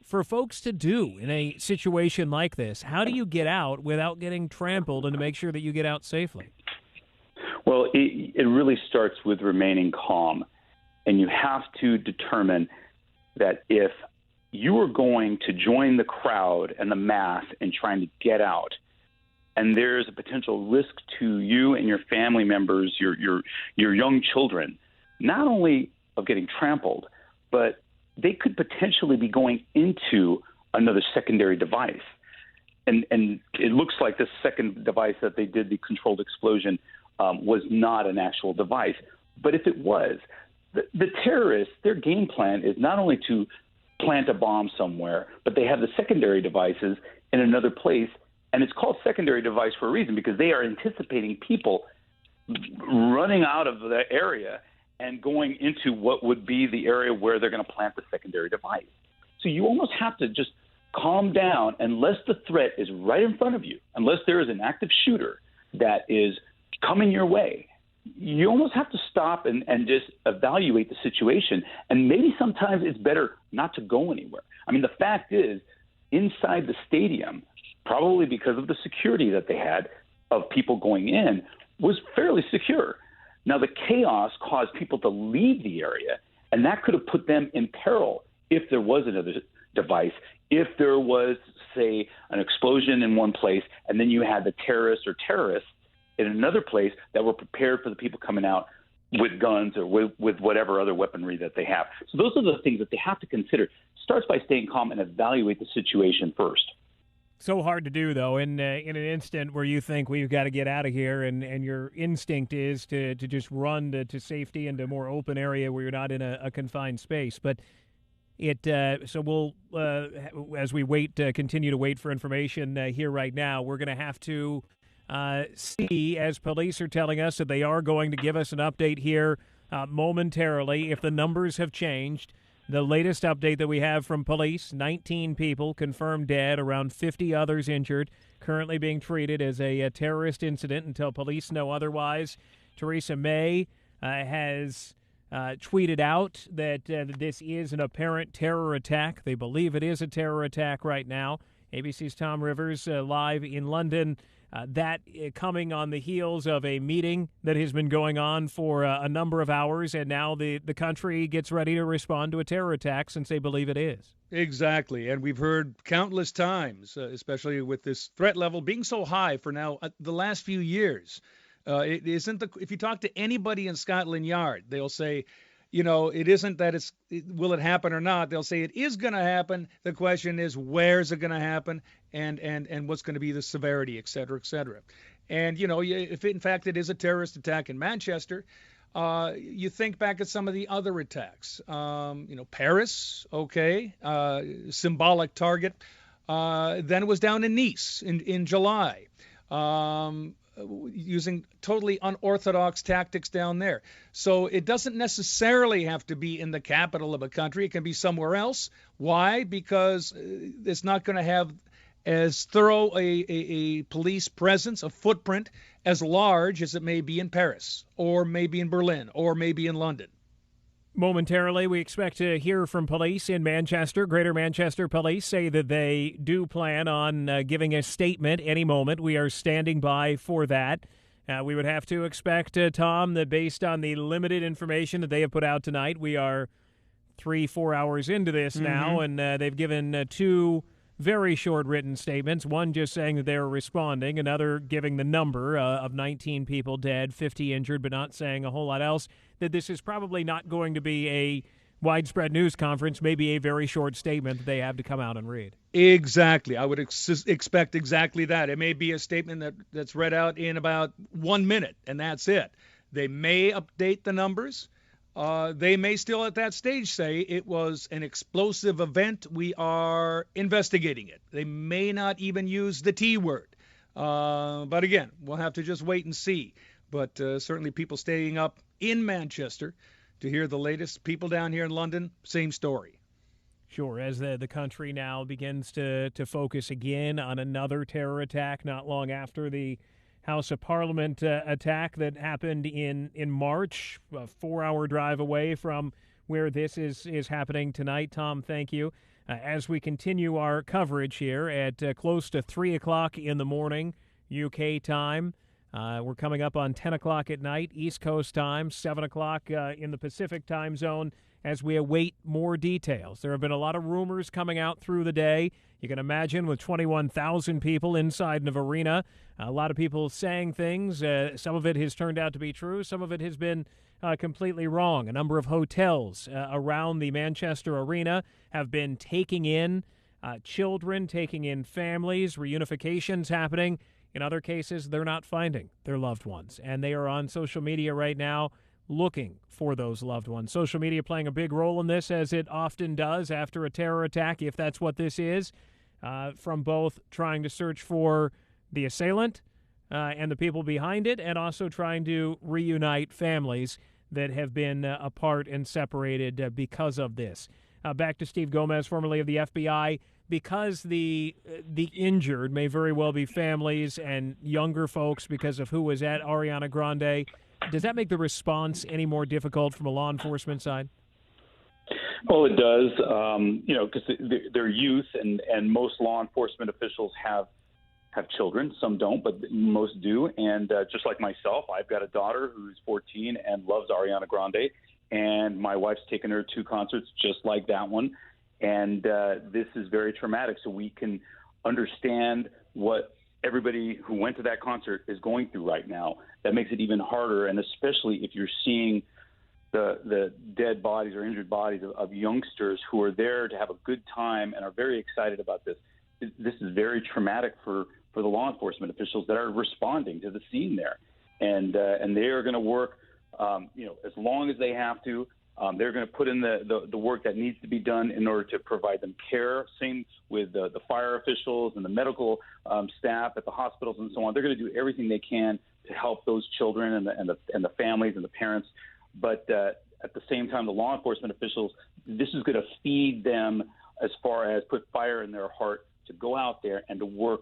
for folks to do in a situation like this? How do you get out without getting trampled and to make sure that you get out safely? Well, it really starts with remaining calm. And you have to determine that if you are going to join the crowd and the mass in trying to get out, and there's a potential risk to you and your family members, your young children, not only of getting trampled, but they could potentially be going into another secondary device. And it looks like the second device that they did, the controlled explosion, was not an actual device. But if it was, the terrorists, their game plan is not only to plant a bomb somewhere, but they have the secondary devices in another place. And it's called secondary device for a reason, because they are anticipating people running out of the area and going into what would be the area where they're going to plant the secondary device. So you almost have to just calm down unless the threat is right in front of you, unless there is an active shooter that is coming your way. You almost have to stop and just evaluate the situation. And maybe sometimes it's better not to go anywhere. I mean, the fact is, inside the stadium, probably because of the security that they had of people going in, was fairly secure. Now, the chaos caused people to leave the area, and that could have put them in peril if there was another device, if there was, say, an explosion in one place, and then you had the terrorists in another place that were prepared for the people coming out with guns or with whatever other weaponry that they have. So those are the things that they have to consider. It starts by staying calm and evaluate the situation first. So hard to do, though, in an instant where you think we've got to get out of here, and your instinct is to just run to safety into a more open area where you're not in a confined space. But so we'll, as we continue to wait for information here right now, we're going to have to see, as police are telling us that they are going to give us an update here momentarily, if the numbers have changed. The latest update that we have from police, 19 people confirmed dead, around 50 others injured, currently being treated as a terrorist incident until police know otherwise. Theresa May has tweeted out that this is an apparent terror attack. They believe it is a terror attack right now. ABC's Tom Rivers live in London. That coming on the heels of a meeting that has been going on for a number of hours, and now the country gets ready to respond to a terror attack since they believe it is. Exactly, and we've heard countless times, especially with this threat level being so high for now the last few years. It isn't if you talk to anybody in Scotland Yard, they'll say, it isn't that will it happen or not. They'll say it is going to happen. The question is, where's it going to happen, and what's going to be the severity, et cetera, et cetera. And, if in fact it is a terrorist attack in Manchester, you think back at some of the other attacks. Paris, okay, symbolic target. Then it was down in Nice in July. Using totally unorthodox tactics down there. So it doesn't necessarily have to be in the capital of a country. It can be somewhere else. Why? Because it's not going to have as thorough a police presence, a footprint, as large as it may be in Paris, or maybe in Berlin, or maybe in London. Momentarily, we expect to hear from police in Manchester. Greater Manchester Police say that they do plan on giving a statement any moment. We are standing by for that. We would have to expect, Tom, that based on the limited information that they have put out tonight, we are 3-4 hours into this now, and they've given two very short written statements, one just saying that they're responding, another giving the number of 19 people dead, 50 injured, but not saying a whole lot else, that this is probably not going to be a widespread news conference, maybe a very short statement that they have to come out and read. Exactly. I would expect exactly that. It may be a statement that's read out in about 1 minute, and that's it. They may update the numbers. They may still at that stage say it was an explosive event. We are investigating it. They may not even use the T word. But again, we'll have to just wait and see. But certainly people staying up in Manchester to hear the latest. People down here in London, same story. Sure, as the country now begins to focus again on another terror attack not long after the House of Parliament attack that happened in March, a 4-hour drive away from where this is happening tonight. Tom, thank you. As we continue our coverage here at close to 3 o'clock in the morning, UK time, we're coming up on 10 o'clock at night, East Coast time, 7 o'clock in the Pacific time zone, as we await more details. There have been a lot of rumors coming out through the day. You can imagine with 21,000 people inside an arena, a lot of people saying things. Some of it has turned out to be true. Some of it has been completely wrong. A number of hotels around the Manchester arena have been taking in children, taking in families, reunifications happening. In other cases, they're not finding their loved ones, and they are on social media right now looking for those loved ones. Social media playing a big role in this, as it often does after a terror attack, if that's what this is, from both trying to search for the assailant and the people behind it, and also trying to reunite families that have been apart and separated because of this. Back to Steve Gomez, formerly of the FBI. Because the injured may very well be families and younger folks because of who was at Ariana Grande, does that make the response any more difficult from a law enforcement side? Well, it does, because they're youth, and most law enforcement officials have children. Some don't, but most do. And just like myself, I've got a daughter who's 14 and loves Ariana Grande, and my wife's taken her to concerts just like that one. And this is very traumatic, so we can understand what everybody who went to that concert is going through right now. That makes it even harder, and especially if you're seeing the dead bodies or injured bodies of youngsters who are there to have a good time and are very excited about this. This is very traumatic for the law enforcement officials that are responding to the scene there. And they are going to work, as long as they have to. They're going to put in the work that needs to be done in order to provide them care. Same with the fire officials and the medical staff at the hospitals and so on. They're going to do everything they can to help those children and the families and the parents. But at the same time, the law enforcement officials, this is going to feed them as far as put fire in their heart to go out there and to work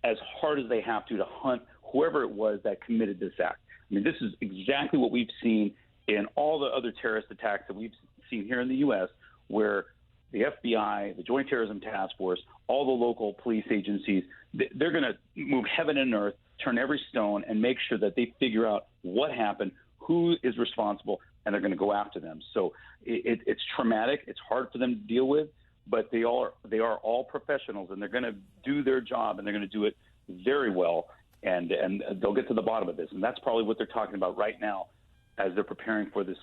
as hard as they have to hunt whoever it was that committed this act. I mean, this is exactly what we've seen in all the other terrorist attacks that we've seen here in the U.S., where the FBI, the Joint Terrorism Task Force, all the local police agencies, they're going to move heaven and earth, turn every stone, and make sure that they figure out what happened, who is responsible, and they're going to go after them. So it's traumatic. It's hard for them to deal with, but they are all professionals, and they're going to do their job, and they're going to do it very well, and they'll get to the bottom of this. And that's probably what they're talking about right now as they're preparing for this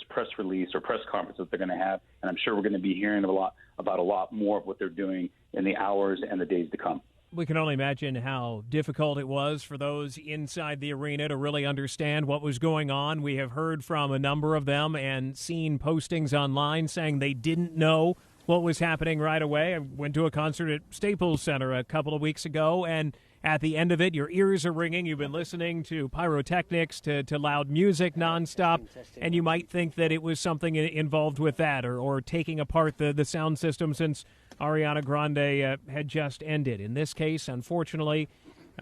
press release or press conference that they're going to have. And I'm sure we're going to be hearing about a lot more of what they're doing in the hours and the days to come. We can only imagine how difficult it was for those inside the arena to really understand what was going on. We have heard from a number of them and seen postings online saying they didn't know what was happening right away. I went to a concert at Staples Center a couple of weeks ago, and at the end of it, your ears are ringing. You've been listening to pyrotechnics, to loud music nonstop, and you might think that it was something involved with that or taking apart the sound system since Ariana Grande had just ended. In this case, unfortunately,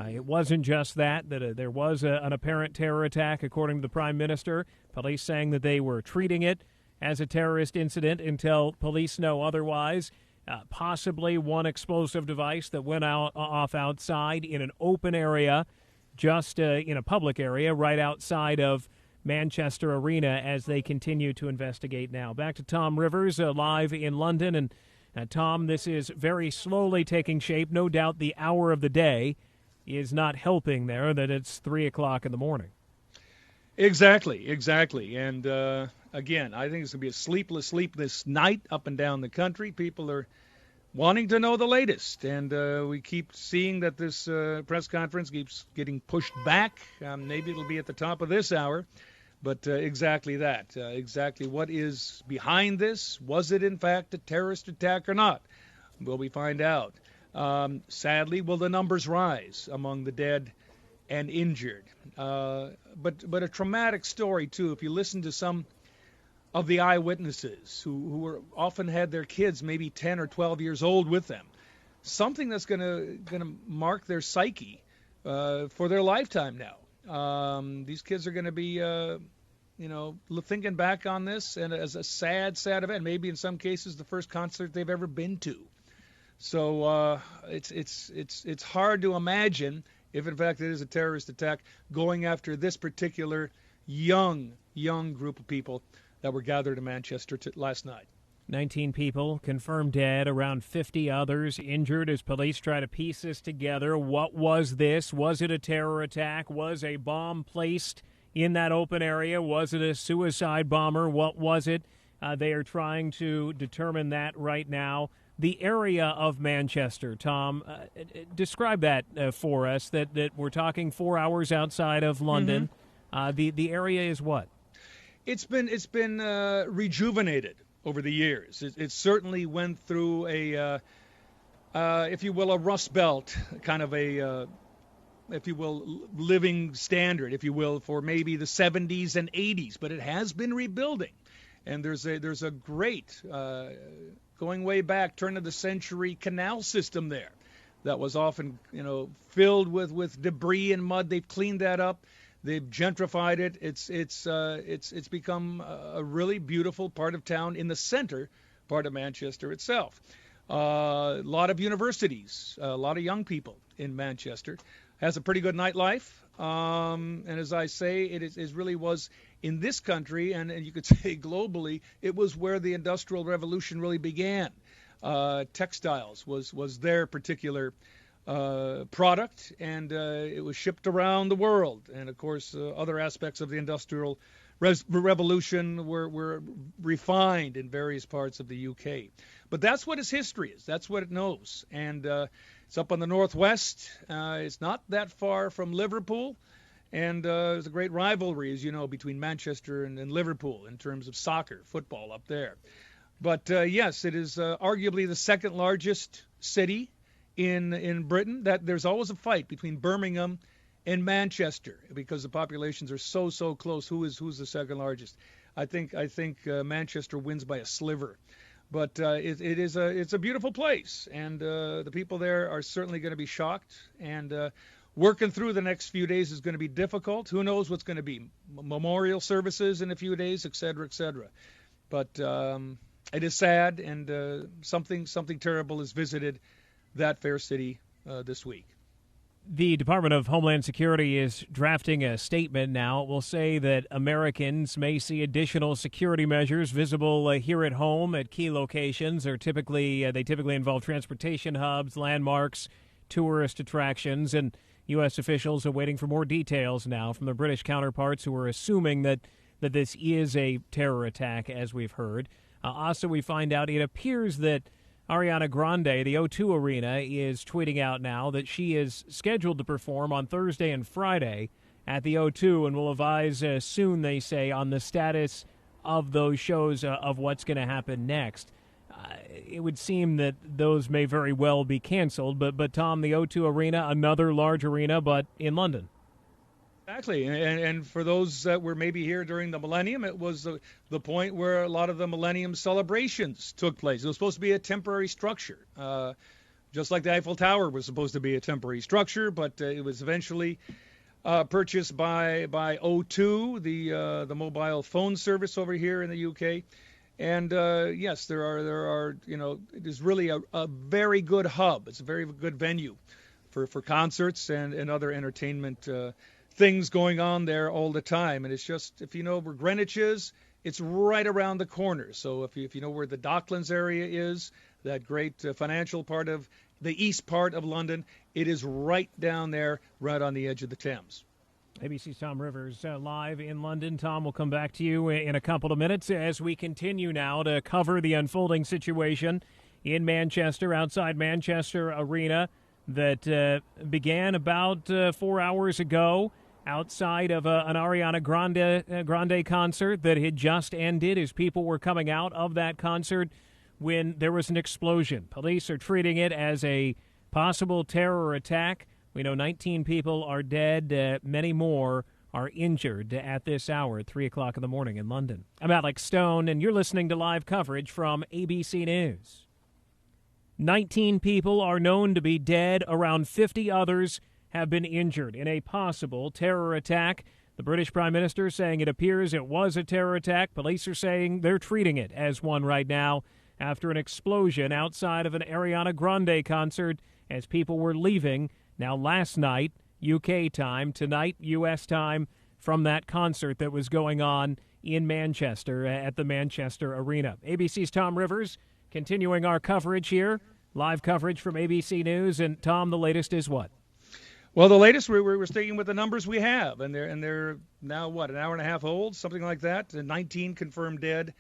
it wasn't just that there was an apparent terror attack, according to the Prime Minister. Police saying that they were treating it as a terrorist incident until police know otherwise. Possibly one explosive device that went off outside in an open area, just in a public area right outside of Manchester Arena as they continue to investigate now. Back to Tom Rivers live in London. And Tom, this is very slowly taking shape. No doubt the hour of the day is not helping there, that it's 3 o'clock in the morning. Exactly. And again, I think it's going to be a sleepless night up and down the country. People are wanting to know the latest, and we keep seeing that this press conference keeps getting pushed back. Maybe it'll be at the top of this hour, but exactly that. Exactly what is behind this? Was it in fact a terrorist attack or not? Will we find out? Sadly, will the numbers rise among the dead and injured? But a traumatic story too. If you listen to some of the eyewitnesses who were often had their kids maybe 10 or 12 years old with them, something that's going to mark their psyche for their lifetime now. These kids are going to be thinking back on this and as a sad event. Maybe in some cases the first concert they've ever been to. So it's hard to imagine if in fact it is a terrorist attack going after this particular young group of people that were gathered in Manchester last night. 19 people confirmed dead, around 50 others injured as police try to piece this together. What was this? Was it a terror attack? Was a bomb placed in that open area? Was it a suicide bomber? What was it? They are trying to determine that right now. The area of Manchester, Tom, describe that for us, that we're talking 4 hours outside of London. Mm-hmm. The area is what? It's been rejuvenated over the years. It certainly went through a, if you will, a Rust Belt kind of a, if you will, living standard, if you will, for maybe the 70s and 80s. But it has been rebuilding, and there's a great going way back, turn of the century canal system there that was often filled with debris and mud. They've cleaned that up. They've gentrified it. It's become a really beautiful part of town in the center part of Manchester itself. A lot of universities, a lot of young people in Manchester. Has a pretty good nightlife. And as I say, it really was in this country, and you could say globally, it was where the Industrial Revolution really began. Textiles was their particular product, and it was shipped around the world. And of course, other aspects of the Industrial Revolution were refined in various parts of the UK. But that's what its history is. That's what it knows. And it's up on the northwest. It's not that far from Liverpool. And there's a great rivalry, as you know, between Manchester and Liverpool in terms of soccer, football up there. But yes, it is arguably the second largest city in Britain. That there's always a fight between Birmingham and Manchester because the populations are so close. Who's the second largest? I think Manchester wins by a sliver. But it's a beautiful place, and the people there are certainly going to be shocked. And working through the next few days is going to be difficult. Who knows what's going to be? Memorial services in a few days, et cetera, et cetera. But it is sad, and something terrible has visited that fair city this week. The Department of Homeland Security is drafting a statement now. It will say that Americans may see additional security measures visible here at home at key locations. They typically involve transportation hubs, landmarks, tourist attractions, and U.S. officials are waiting for more details now from their British counterparts who are assuming that this is a terror attack, as we've heard. Also, we find out it appears that Ariana Grande, the O2 Arena, is tweeting out now that she is scheduled to perform on Thursday and Friday at the O2 and will advise soon, they say, on the status of those shows of what's going to happen next. It would seem that those may very well be canceled, but Tom, the O2 Arena, another large arena, but in London. Exactly, and for those that were maybe here during the millennium, it was the point where a lot of the millennium celebrations took place. It was supposed to be a temporary structure, just like the Eiffel Tower was supposed to be a temporary structure, but it was eventually purchased by O2, the mobile phone service over here in the UK. And yes, there are it is really a very good hub. It's a very good venue for concerts and other entertainment things going on there all the time. And it's just, if you know where Greenwich is, it's right around the corner. So if you know where the Docklands area is, that great financial part of the east part of London, it is right down there, right on the edge of the Thames. ABC's Tom Rivers live in London. Tom, we'll come back to you in a couple of minutes as we continue now to cover the unfolding situation in Manchester, outside Manchester Arena, that began about 4 hours ago outside of an Ariana Grande concert that had just ended as people were coming out of that concert when there was an explosion. Police are treating it as a possible terror attack. We know 19 people are dead. Many more are injured at this hour at 3 o'clock in the morning in London. I'm Alex Stone, and you're listening to live coverage from ABC News. 19 people are known to be dead. Around 50 others have been injured in a possible terror attack. The British Prime Minister saying it appears it was a terror attack. Police are saying they're treating it as one right now after an explosion outside of an Ariana Grande concert as people were leaving. Now, last night, UK time, tonight, US time, from that concert that was going on in Manchester at the Manchester Arena. ABC's Tom Rivers continuing our coverage here, live coverage from ABC News. And, Tom, the latest is what? Well, the latest, we're sticking with the numbers we have, and they're now, what, an hour and a half old, something like that. 19 confirmed dead,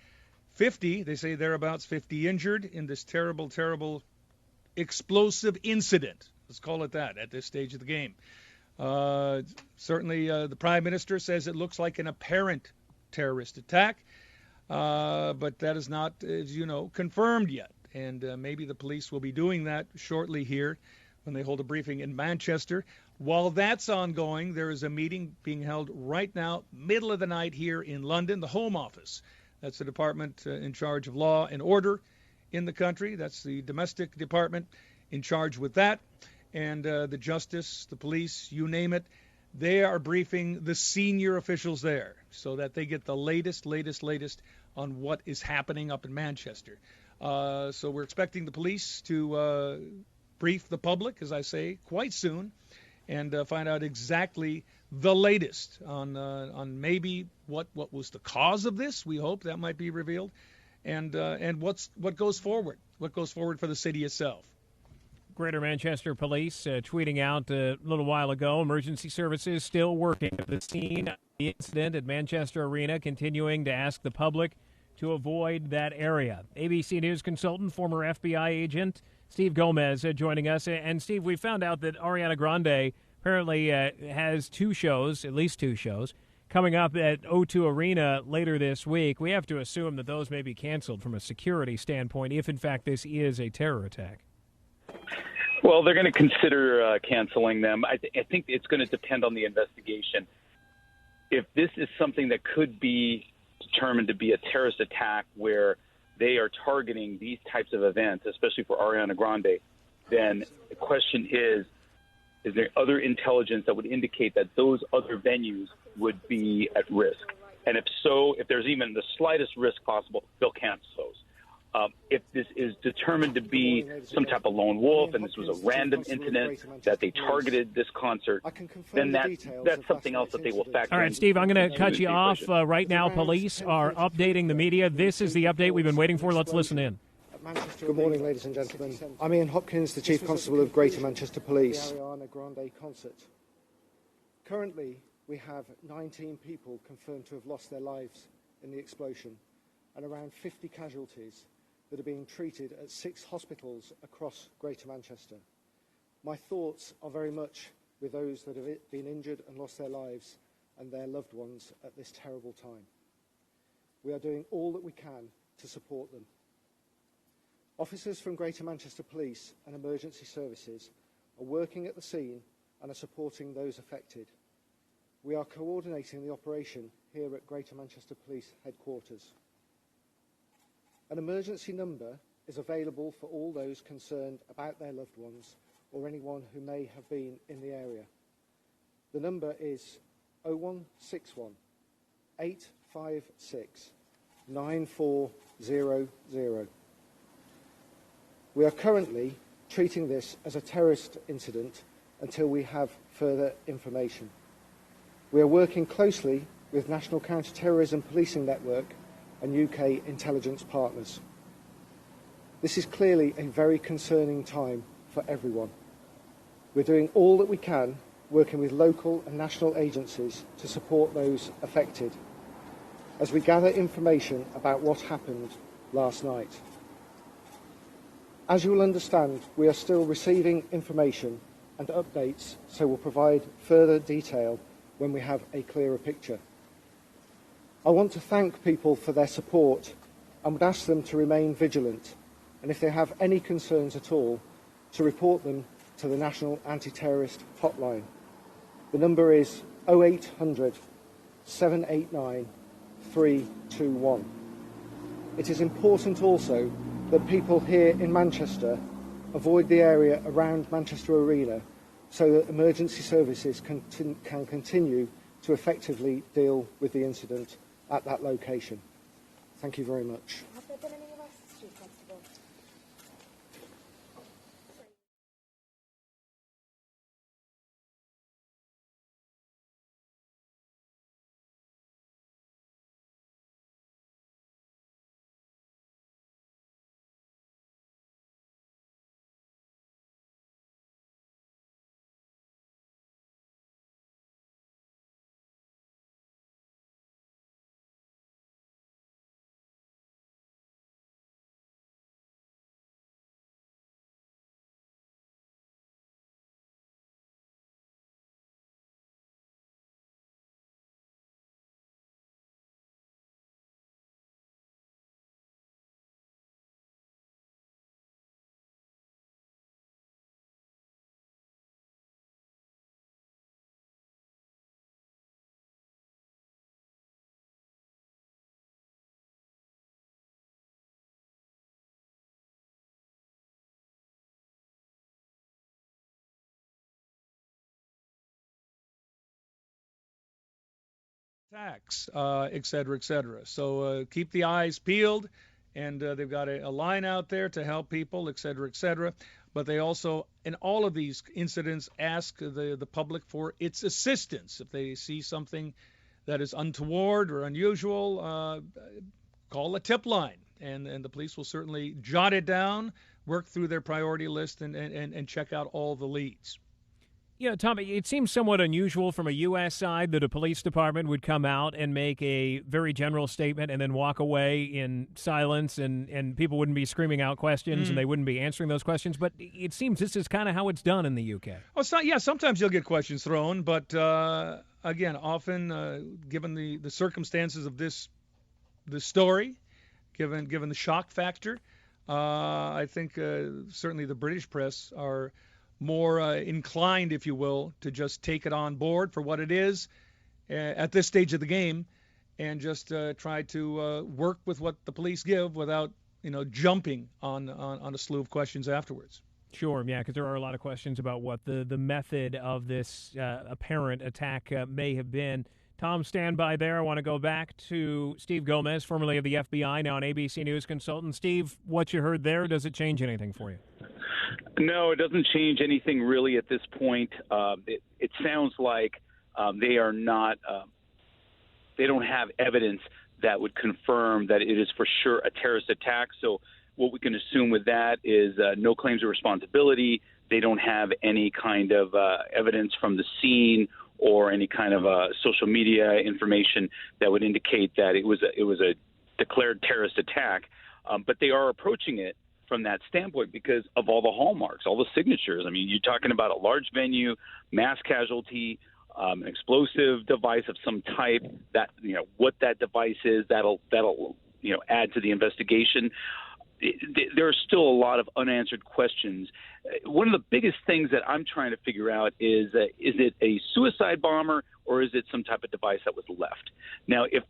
50, they say thereabouts, 50 injured in this terrible, terrible explosive incident. Let's call it that at this stage of the game. Certainly, the Prime Minister says it looks like an apparent terrorist attack, but that is not, as you know, confirmed yet. And maybe the police will be doing that shortly here when they hold a briefing in Manchester. While that's ongoing, there is a meeting being held right now, middle of the night here in London, the Home Office. That's the department in charge of law and order in the country. That's the domestic department in charge with that. And the justice, the police, you name it, they are briefing the senior officials there so that they get the latest on what is happening up in Manchester. So we're expecting the police to brief the public, as I say, quite soon, and find out exactly the latest on maybe what was the cause of this. We hope that might be revealed, and what goes forward for the city itself. Greater Manchester Police tweeting out a little while ago, emergency services still working at the scene of the incident at Manchester Arena, continuing to ask the public to avoid that area. ABC News consultant, former FBI agent Steve Gomez joining us. And Steve, we found out that Ariana Grande apparently has at least two shows, coming up at O2 Arena later this week. We have to assume that those may be canceled from a security standpoint if, in fact, this is a terror attack. Well, they're going to consider canceling them. I think it's going to depend on the investigation. If this is something that could be determined to be a terrorist attack where they are targeting these types of events, especially for Ariana Grande, then the question is there other intelligence that would indicate that those other venues would be at risk? And if so, if there's even the slightest risk possible, they'll cancel those. If this is determined to be some type of lone wolf and this was a random incident that they targeted this concert, then that's something else that they will factor in. All right, Steve, I'm going to cut you off. Right now, police are updating the media. This is the update we've been waiting for. Let's listen in. Good morning, ladies and gentlemen. I'm Ian Hopkins, the Chief Constable of Greater Manchester Police. Ariana Grande concert. Currently, we have 19 people confirmed to have lost their lives in the explosion and around 50 casualties that are being treated at 6 hospitals across Greater Manchester. My thoughts are very much with those that have been injured and lost their lives and their loved ones at this terrible time. We are doing all that we can to support them. Officers from Greater Manchester Police and Emergency Services are working at the scene and are supporting those affected. We are coordinating the operation here at Greater Manchester Police Headquarters. An emergency number is available for all those concerned about their loved ones or anyone who may have been in the area. The number is 0161 856 9400. We are currently treating this as a terrorist incident until we have further information. We are working closely with National Counter-Terrorism Policing Network and UK intelligence partners. This is clearly a very concerning time for everyone. We're doing all that we can, working with local and national agencies to support those affected as we gather information about what happened last night. As you will understand, we are still receiving information and updates, so we'll provide further detail when we have a clearer picture. I want to thank people for their support and would ask them to remain vigilant, and if they have any concerns at all, to report them to the National Anti-Terrorist Hotline. The number is 0800 789 321. It is important also that people here in Manchester avoid the area around Manchester Arena so that emergency services can continue to effectively deal with the incident at that location. Thank you very much. Have there been any arrests, Chief Constable? Attacks, et cetera, et cetera. So keep the eyes peeled, and they've got a line out there to help people, et cetera, et cetera. But they also, in all of these incidents, ask the public for its assistance. If they see something that is untoward or unusual, call a tip line, and the police will certainly jot it down, work through their priority list, and check out all the leads. You know, Tom, it seems somewhat unusual from a U.S. side that a police department would come out and make a very general statement and then walk away in silence, and people wouldn't be screaming out questions and they wouldn't be answering those questions. But it seems this is kind of how it's done in the U.K. Oh, yeah, sometimes you'll get questions thrown, but again, often given the circumstances of this story, given the shock factor, I think certainly the British press are more inclined, if you will, to just take it on board for what it is at this stage of the game, and just try to work with what the police give without, jumping on a slew of questions afterwards. Sure, yeah, because there are a lot of questions about what the method of this apparent attack may have been. Tom, stand by there. I want to go back to Steve Gomez, formerly of the FBI, now an ABC News consultant. Steve, what you heard there, does it change anything for you? No, it doesn't change anything really at this point. It sounds like they are not. They don't have evidence that would confirm that it is for sure a terrorist attack. So what we can assume with that is no claims of responsibility. They don't have any kind of evidence from the scene or any kind of social media information that would indicate that it was a declared terrorist attack. But they are approaching it from that standpoint because of all the hallmarks, all the signatures. I mean, you're talking about a large venue, mass casualty, an explosive device of some type. That what that device is, that'll add to the investigation. There are still a lot of unanswered questions. One of the biggest things that I'm trying to figure out is it a suicide bomber or is it some type of device that was left? Now, if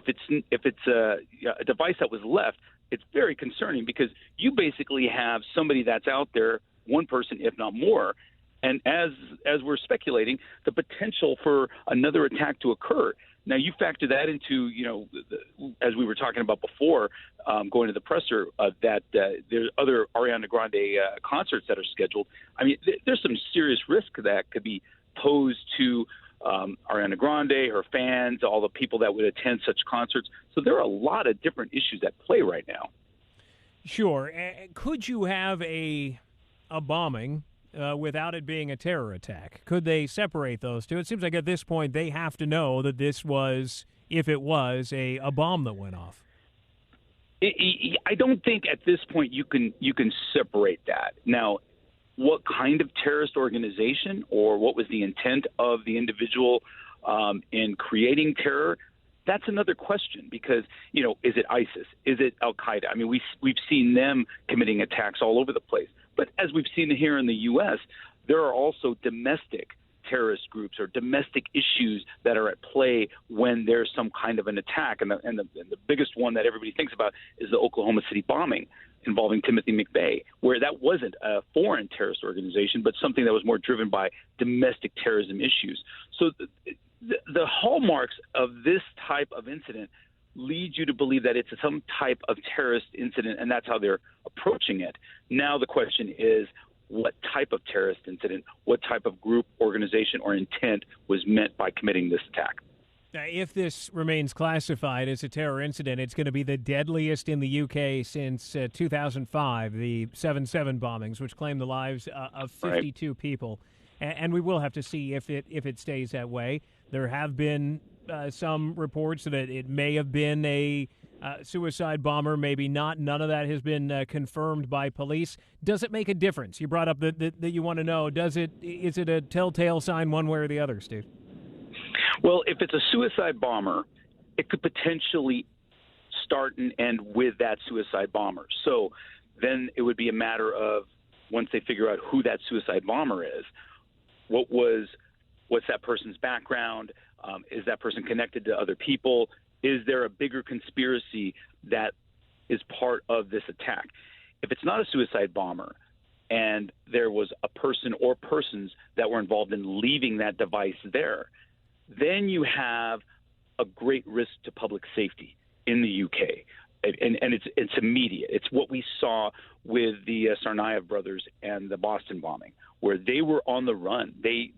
it's a device that was left, it's very concerning because you basically have somebody that's out there, one person, if not more, and as we're speculating, the potential for another attack to occur. Now, you factor that into, as we were talking about before, going to the presser, that there's other Ariana Grande concerts that are scheduled. I mean, there's some serious risk that could be posed to Ariana Grande, her fans, all the people that would attend such concerts. So there are a lot of different issues at play right now. Sure. Could you have a bombing without it being a terror attack? Could they separate those two? It seems like at this point they have to know that this was, if it was, a bomb that went off. I don't think at this point you can separate that. Now, what kind of terrorist organization or what was the intent of the individual in creating terror? That's another question because, is it ISIS? Is it Al-Qaeda? I mean, we've seen them committing attacks all over the place. But as we've seen here in the U.S., there are also domestic terrorist groups or domestic issues that are at play when there's some kind of an attack. And the biggest one that everybody thinks about is the Oklahoma City bombing involving Timothy McVeigh, where that wasn't a foreign terrorist organization, but something that was more driven by domestic terrorism issues. So the hallmarks of this type of incident lead you to believe that it's some type of terrorist incident, and that's how they're approaching it. Now the question is, what type of terrorist incident, what type of group, organization, or intent was meant by committing this attack? Now, if this remains classified as a terror incident, it's going to be the deadliest in the UK since 2005, the 7/7 bombings, which claimed the lives of 52 people. And we will have to see if it stays that way. There have been some reports that it may have been a suicide bomber, maybe not. None of that has been confirmed by police. Does it make a difference? You brought up that you want to know. Is it a telltale sign one way or the other, Steve? Well, if it's a suicide bomber, it could potentially start and end with that suicide bomber. So then it would be a matter of, once they figure out who that suicide bomber is, what's that person's background? Is that person connected to other people? Is there a bigger conspiracy that is part of this attack? If it's not a suicide bomber and there was a person or persons that were involved in leaving that device there, then you have a great risk to public safety in the UK. And it's immediate. It's what we saw with the Tsarnaev brothers and the Boston bombing, where they were on the run. They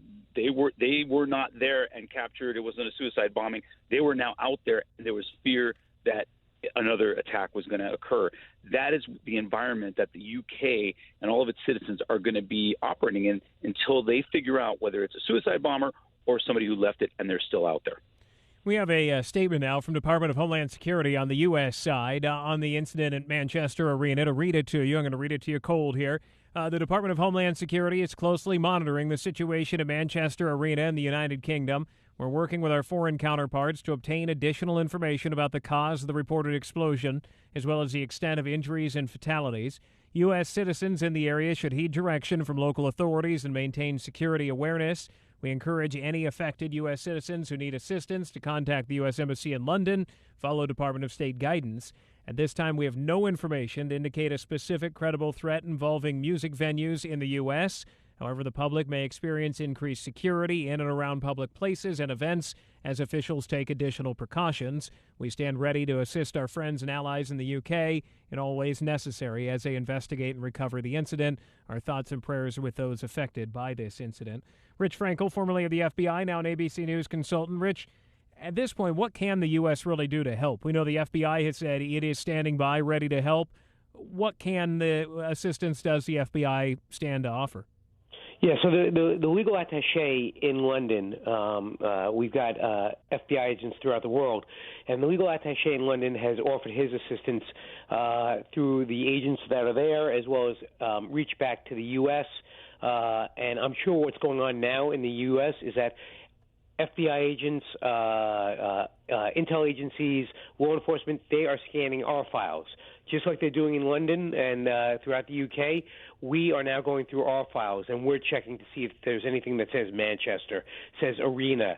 were not there and captured. It wasn't a suicide bombing. They were now out there, and there was fear that another attack was going to occur. That is the environment that the UK and all of its citizens are going to be operating in until they figure out whether it's a suicide bomber or somebody who left it and they're still out there. We have a statement now from Department of Homeland Security on the U.S. side on the incident at Manchester Arena. To read it to you, I'm going to read it to you cold here. The Department of Homeland Security is closely monitoring the situation at Manchester Arena in the United Kingdom. We're working with our foreign counterparts to obtain additional information about the cause of the reported explosion, as well as the extent of injuries and fatalities. U.S. citizens in the area should heed direction from local authorities and maintain security awareness. We encourage any affected U.S. citizens who need assistance to contact the U.S. Embassy in London, follow Department of State guidance. At this time, we have no information to indicate a specific credible threat involving music venues in the U.S. However, the public may experience increased security in and around public places and events as officials take additional precautions. We stand ready to assist our friends and allies in the UK in all ways necessary as they investigate and recover the incident. Our thoughts and prayers are with those affected by this incident. Rich Frankel, formerly of the FBI, now an ABC News consultant. Rich, at this point, what can the U.S. really do to help? We know the FBI has said it is standing by, ready to help. What can the assistance does the FBI stand to offer? Yeah, so the legal attaché in London, we've got FBI agents throughout the world, and the legal attaché in London has offered his assistance through the agents that are there, as well as reach back to the U.S., and I'm sure what's going on now in the U.S. is that FBI agents, intel agencies, law enforcement, they are scanning our files. Just like they're doing in London and throughout the UK, we are now going through our files, and we're checking to see if there's anything that says Manchester, says Arena,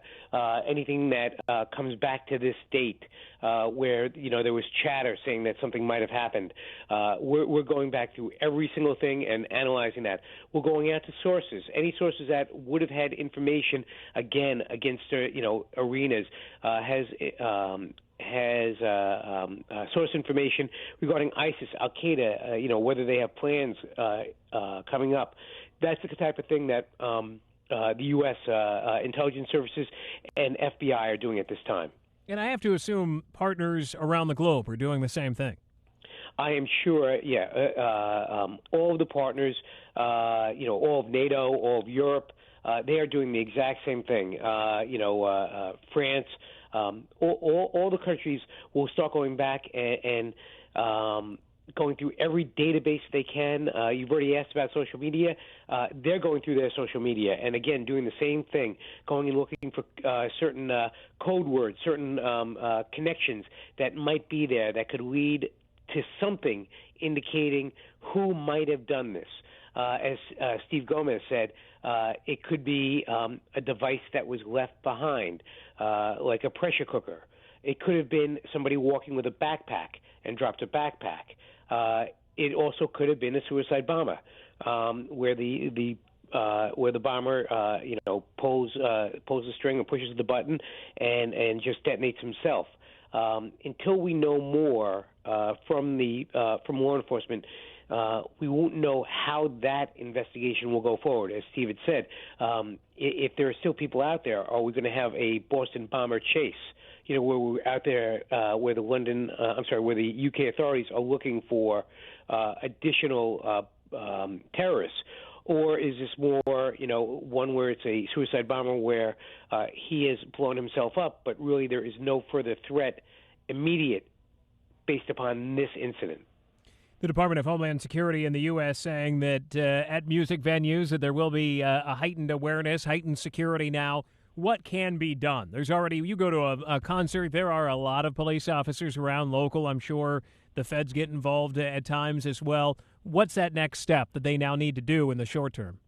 anything that comes back to this date where, there was chatter saying that something might have happened. We're going back through every single thing and analyzing that. We're going out to sources, any sources that would have had information, again, against, arenas, has source information regarding ISIS, Al-Qaeda, whether they have plans coming up. That's the type of thing that the U.S. Intelligence Services and FBI are doing at this time. And I have to assume partners around the globe are doing the same thing. I am sure, all of the partners, all of NATO, all of Europe, they are doing the exact same thing. France, all the countries will start going back and going through every database they can. You've already asked about social media. They're going through their social media and, again, doing the same thing, going and looking for certain code words, certain connections that might be there that could lead to something indicating who might have done this. As Steve Gomez said, it could be a device that was left behind, like a pressure cooker. It could have been somebody walking with a backpack and dropped a backpack. It also could have been a suicide bomber, where the bomber pulls the string and pushes the button and just detonates himself. Until we know more from law enforcement, we won't know how that investigation will go forward. As Steve had said, if there are still people out there, are we going to have a Boston bomber chase? Where we're out there, where the UK authorities are looking for additional terrorists, or is this more, one where it's a suicide bomber where he has blown himself up, but really there is no further threat immediate based upon this incident? The Department of Homeland Security in the U.S. saying that at music venues that there will be a heightened awareness, heightened security now. What can be done? You go to a concert, there are a lot of police officers around local. I'm sure the feds get involved at times as well. What's that next step that they now need to do in the short term?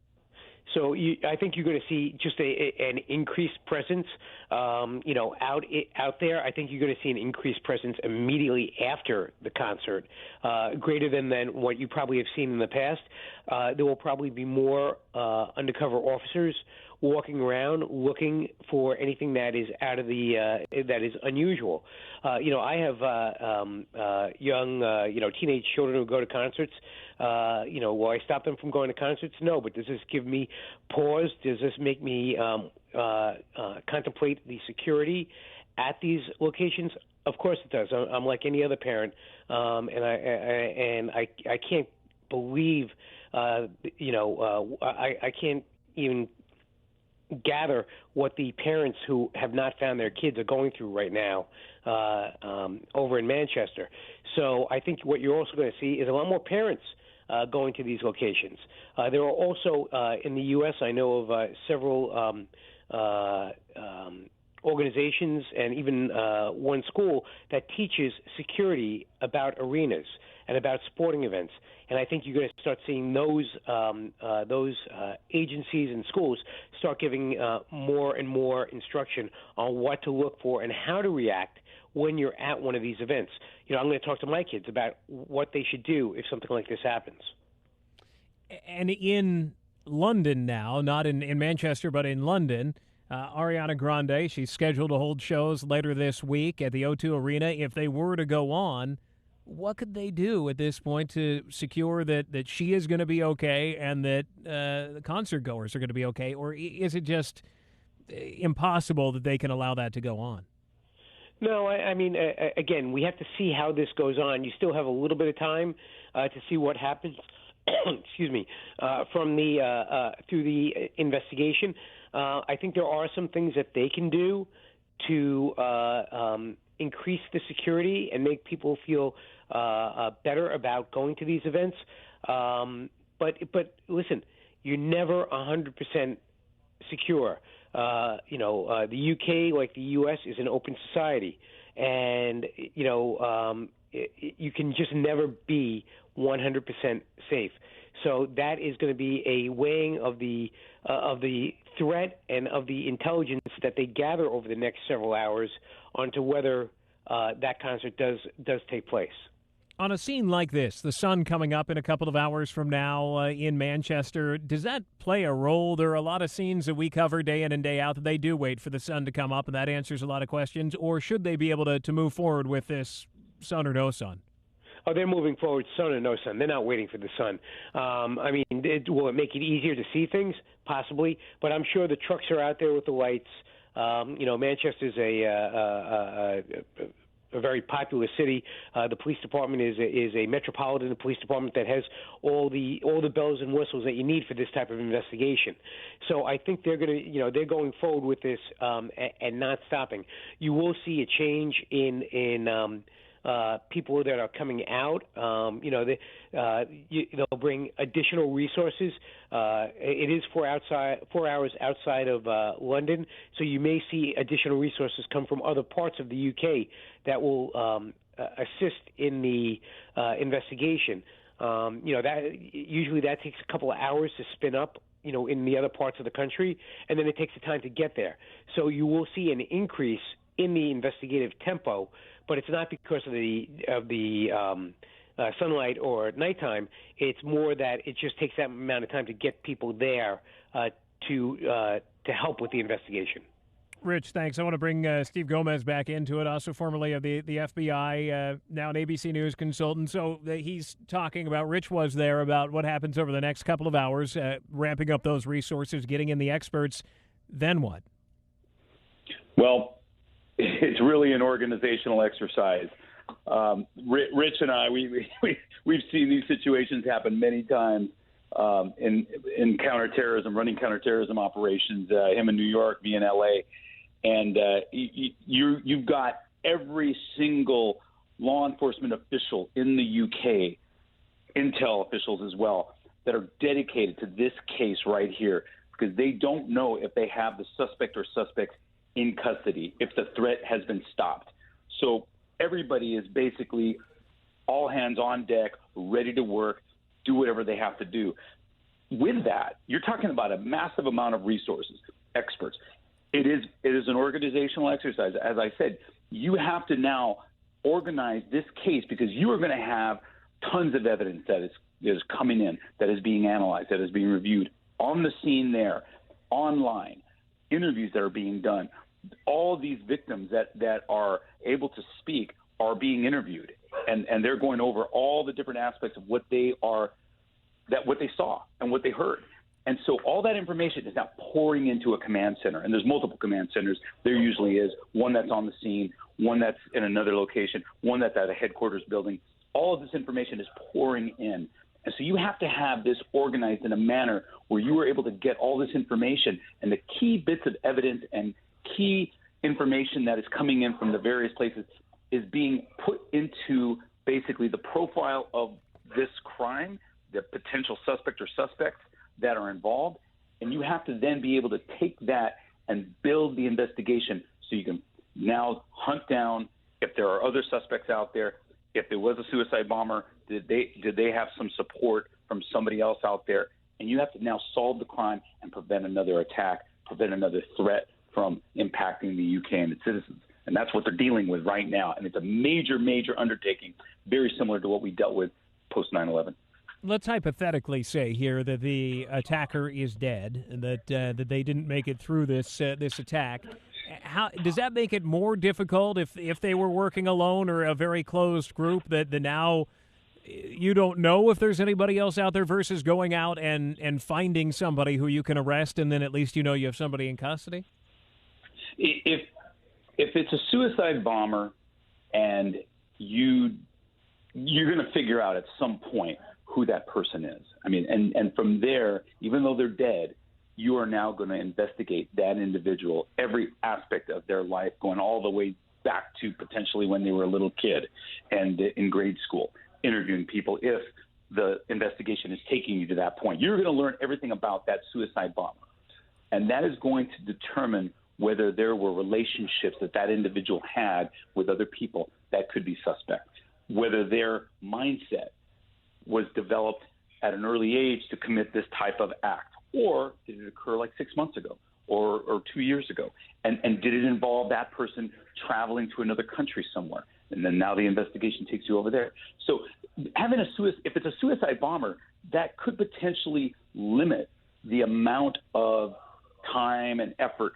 So I think you're going to see just an increased presence, out there. I think you're going to see an increased presence immediately after the concert, greater than what you probably have seen in the past. There will probably be more undercover officers walking around looking for anything that is out of that is unusual. I have young, teenage children who go to concerts. Will I stop them from going to concerts? No, but does this give me pause? Does this make me contemplate the security at these locations? Of course it does. I'm like any other parent, and I can't believe, I can't even gather what the parents who have not found their kids are going through right now over in Manchester. So I think what you're also going to see is a lot more parents going to these locations. There are also in the U.S., I know of several organizations and even one school that teaches security about arenas and about sporting events. And I think you're going to start seeing those agencies and schools start giving more and more instruction on what to look for and how to react when you're at one of these events. I'm going to talk to my kids about what they should do if something like this happens. And in London now, not in Manchester, but in London, Ariana Grande, she's scheduled to hold shows later this week at the O2 Arena. If they were to go on, what could they do at this point to secure that she is going to be okay and that the concert goers are going to be okay? Or is it just impossible that they can allow that to go on? No, I mean, again, we have to see how this goes on. You still have a little bit of time to see what happens. Excuse me, from through the investigation. I think there are some things that they can do to increase the security and make people feel better about going to these events. But listen, you're never 100% secure. The UK, like the US, is an open society, and you can just never be 100% safe. So that is going to be a weighing of the threat and of the intelligence that they gather over the next several hours onto whether that concert does take place. On a scene like this, the sun coming up in a couple of hours from now in Manchester, does that play a role? There are a lot of scenes that we cover day in and day out that they do wait for the sun to come up, and that answers a lot of questions. Or should they be able to move forward with this sun or no sun? Oh, they're moving forward, sun or no sun. They're not waiting for the sun. I mean, will it make it easier to see things? Possibly, but I'm sure the trucks are out there with the lights. Manchester's a very popular city. The police department is a metropolitan police department that has all the bells and whistles that you need for this type of investigation. So I think they're going forward with this and not stopping. You will see a change in people that are coming out. They'll bring additional resources. It is 4 hours outside of London, so you may see additional resources come from other parts of the UK that will assist in the investigation. That takes a couple of hours to spin up, in the other parts of the country, and then it takes the time to get there. So you will see an increase in the investigative tempo, but it's not because of the sunlight or nighttime. It's more that it just takes that amount of time to get people there to help with the investigation. Rich, thanks. I want to bring Steve Gomez back into it, also formerly of the FBI, now an ABC News consultant. So he's talking about, Rich was there, about what happens over the next couple of hours, ramping up those resources, getting in the experts. Then what? Well, it's really an organizational exercise. Rich and I, we've seen these situations happen many times in counterterrorism, running counterterrorism operations, him in New York, me in L.A., and you've got every single law enforcement official in the UK, intel officials as well, that are dedicated to this case right here, because they don't know if they have the suspect or suspects in custody, if the threat has been stopped. So everybody is basically all hands on deck, ready to work, do whatever they have to do. With that, you're talking about a massive amount of resources, experts. It is an organizational exercise. As I said, you have to now organize this case because you are going to have tons of evidence that is coming in, that is being analyzed, that is being reviewed on the scene there, online, interviews that are being done. All these victims that are able to speak are being interviewed, and they're going over all the different aspects of what they saw and what they heard. And so all that information is now pouring into a command center, and there's multiple command centers. There usually is one that's on the scene, one that's in another location, one that's at a headquarters building. All of this information is pouring in. And so you have to have this organized in a manner where you are able to get all this information and the key bits of evidence and key information that is coming in from the various places is being put into basically the profile of this crime, the potential suspect or suspects that are involved. And you have to then be able to take that and build the investigation so you can now hunt down if there are other suspects out there. If there was a suicide bomber, did they have some support from somebody else out there? And you have to now solve the crime and prevent another attack, prevent another threat from impacting the UK and its citizens. And that's what they're dealing with right now. And it's a major, major undertaking, very similar to what we dealt with post 9/11. Let's hypothetically say here that the attacker is dead, that they didn't make it through this attack. How does that make it more difficult if they were working alone or a very closed group, that now you don't know if there's anybody else out there versus going out and finding somebody who you can arrest, and then at least you have somebody in custody? If it's a suicide bomber and you're going to figure out at some point who that person is. I mean, and from there, even though they're dead, you are now going to investigate that individual, every aspect of their life, going all the way back to potentially when they were a little kid and in grade school, interviewing people. If the investigation is taking you to that point, you're going to learn everything about that suicide bomber. And that is going to determine whether there were relationships that individual had with other people that could be suspect, whether their mindset was developed at an early age to commit this type of act, or did it occur like 6 months ago or 2 years ago? And did it involve that person traveling to another country somewhere? And then now the investigation takes you over there. So having if it's a suicide bomber, that could potentially limit the amount of time and effort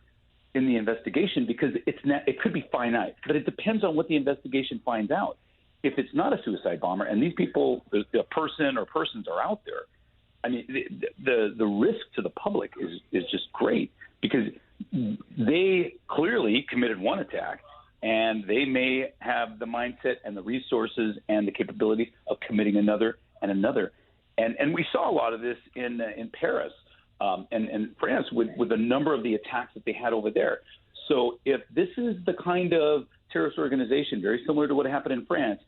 in the investigation because it could be finite. But it depends on what the investigation finds out. if it's not a suicide bomber and these people, the person or persons are out there, I mean, the risk to the public is just great because they clearly committed one attack and they may have the mindset and the resources and the capability of committing another and another. And we saw a lot of this in Paris and France with a number of the attacks that they had over there. So if this is the kind of terrorist organization, very similar to what happened in France,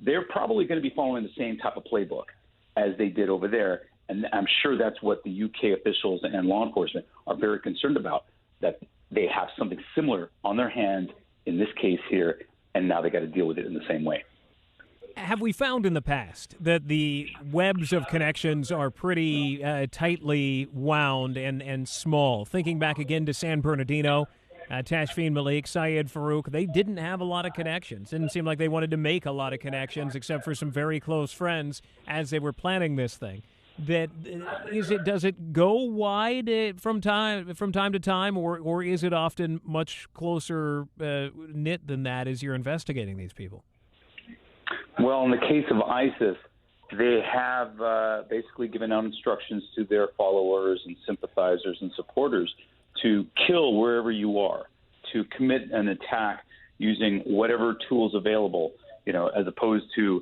they're probably going to be following the same type of playbook as they did over there. And I'm sure that's what the UK officials and law enforcement are very concerned about, that they have something similar on their hands in this case here, and now they got to deal with it in the same way. Have we found in the past that the webs of connections are pretty tightly wound and small? Thinking back again to San Bernardino, Tashfeen Malik, Syed Farouk, they didn't have a lot of connections. Didn't seem like they wanted to make a lot of connections except for some very close friends as they were planning this thing. Does it go wide from time to time, or is it often much closer knit than that as you're investigating these people? Well, in the case of ISIS, they have basically given out instructions to their followers and sympathizers and supporters to kill wherever you are, to commit an attack using whatever tools available, as opposed to,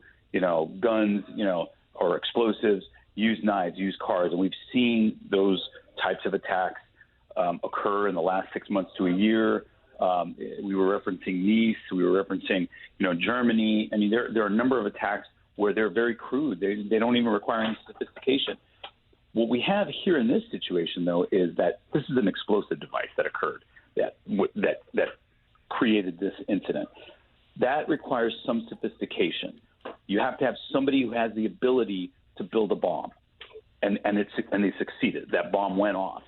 guns, or explosives, use knives, use cars. And we've seen those types of attacks occur in the last 6 months to a year. We were referencing Nice. We were referencing, Germany. I mean, there are a number of attacks where they're very crude. They don't even require any sophistication. What we have here in this situation, though, is that this is an explosive device that occurred that created this incident. That requires some sophistication. You have to have somebody who has the ability to build a bomb, and they succeeded. That bomb went off.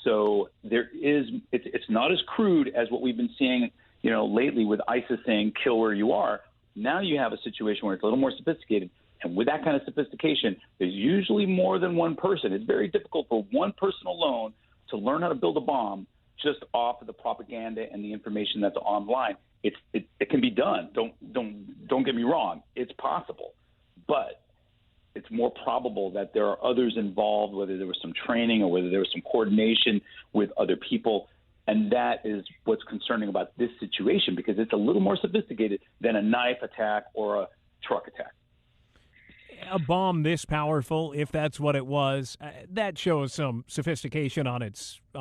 So it's not as crude as what we've been seeing, lately with ISIS saying kill where you are. Now you have a situation where it's a little more sophisticated. And with that kind of sophistication, there's usually more than one person. It's very difficult for one person alone to learn how to build a bomb just off of the propaganda and the information that's online. It can be done. Don't get me wrong. It's possible, but it's more probable that there are others involved, whether there was some training or whether there was some coordination with other people. And that is what's concerning about this situation, because it's a little more sophisticated than a knife attack or a truck attack. A bomb this powerful, if that's what it was, that shows some sophistication on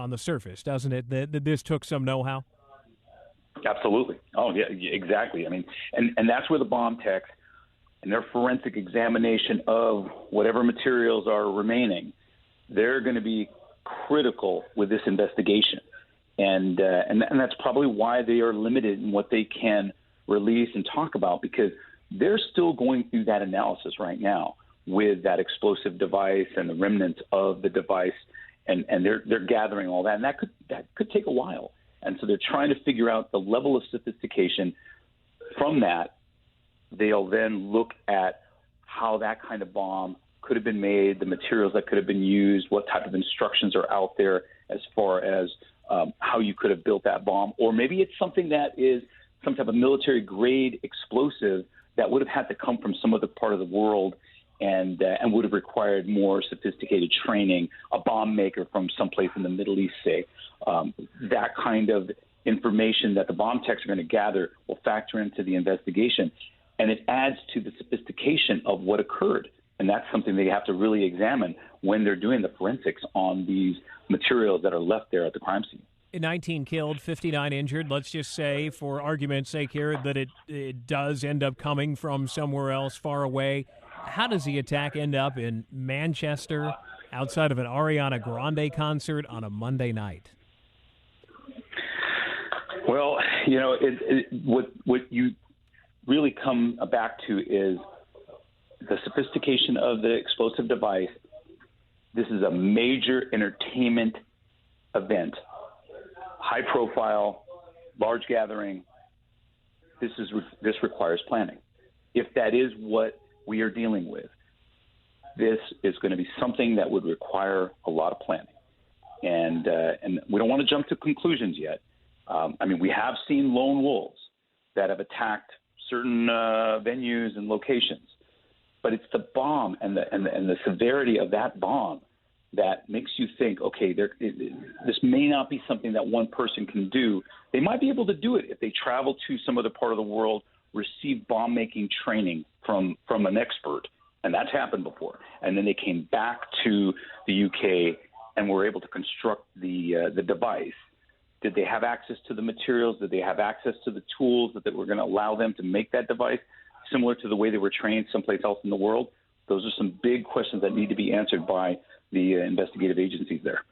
the surface, doesn't it? That this took some know-how? Absolutely. Oh, yeah, exactly. I mean, and that's where the bomb techs and their forensic examination of whatever materials are remaining, they're going to be critical with this investigation. And that's probably why they are limited in what they can release and talk about, because they're still going through that analysis right now with that explosive device and the remnants of the device, and they're gathering all that, and that could take a while. And so they're trying to figure out the level of sophistication. From that, they'll then look at how that kind of bomb could have been made, the materials that could have been used, what type of instructions are out there as far as how you could have built that bomb. Or maybe it's something that is some type of military-grade explosive that would have had to come from some other part of the world and would have required more sophisticated training, a bomb maker from someplace in the Middle East, say. That kind of information that the bomb techs are going to gather will factor into the investigation, and it adds to the sophistication of what occurred. And that's something they have to really examine when they're doing the forensics on these materials that are left there at the crime scene. 19 killed, 59 injured. Let's just say, for argument's sake here, that it does end up coming from somewhere else far away. How does the attack end up in Manchester outside of an Ariana Grande concert on a Monday night? Well, what you really come back to is the sophistication of the explosive device. This is a major entertainment event. High profile, large gathering. This requires planning. If that is what we are dealing with, this is going to be something that would require a lot of planning. And we don't want to jump to conclusions yet. We have seen lone wolves that have attacked certain venues and locations. But it's the bomb and the severity of that bomb that makes you think, okay, this may not be something that one person can do. They might be able to do it if they travel to some other part of the world, receive bomb-making training from an expert, and that's happened before. And then they came back to the UK and were able to construct the device. Did they have access to the materials? Did they have access to the tools that were going to allow them to make that device similar to the way they were trained someplace else in the world? Those are some big questions that need to be answered by the investigative agencies there.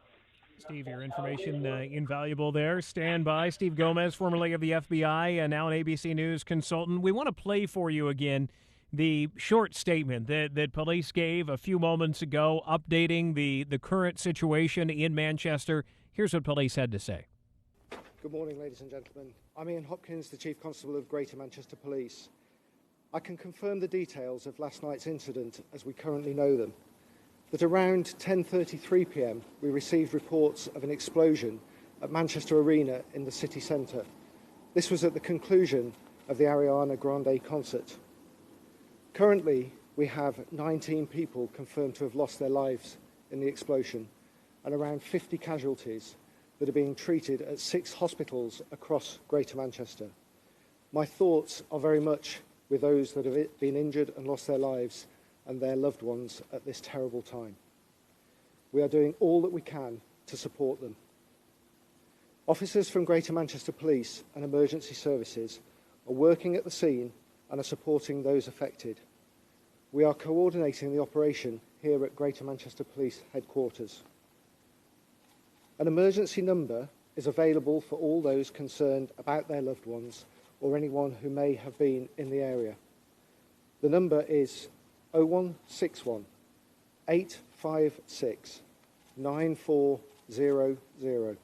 Steve, your information invaluable there. Stand by. Steve Gomez, formerly of the FBI, now an ABC News consultant. We want to play for you again the short statement that police gave a few moments ago, updating the current situation in Manchester. Here's what police had to say. Good morning, ladies and gentlemen. I'm Ian Hopkins, the Chief Constable of Greater Manchester Police. I can confirm the details of last night's incident as we currently know them. That around 10:33 p.m. we received reports of an explosion at Manchester Arena in the city centre. This was at the conclusion of the Ariana Grande concert. Currently, we have 19 people confirmed to have lost their lives in the explosion and around 50 casualties that are being treated at 6 hospitals across Greater Manchester. My thoughts are very much with those that have been injured and lost their lives and their loved ones at this terrible time. We are doing all that we can to support them. Officers from Greater Manchester Police and Emergency Services are working at the scene and are supporting those affected. We are coordinating the operation here at Greater Manchester Police Headquarters. An emergency number is available for all those concerned about their loved ones or anyone who may have been in the area. The number is 0161 856 9400.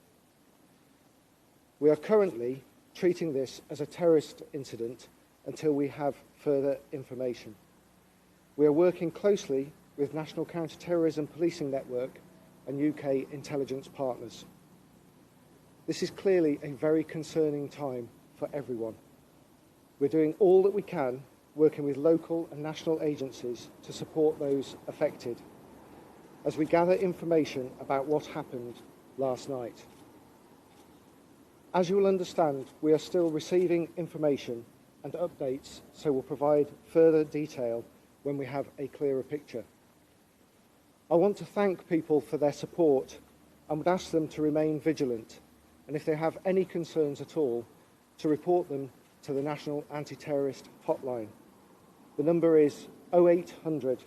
We are currently treating this as a terrorist incident until we have further information. We are working closely with National Counter-Terrorism Policing Network and UK intelligence partners. This is clearly a very concerning time for everyone. We're doing all that we can, working with local and national agencies to support those affected as we gather information about what happened last night. As you will understand, we are still receiving information and updates, so we'll provide further detail when we have a clearer picture. I want to thank people for their support and would ask them to remain vigilant, and if they have any concerns at all, to report them to the National Anti-Terrorist Hotline. The number is 0800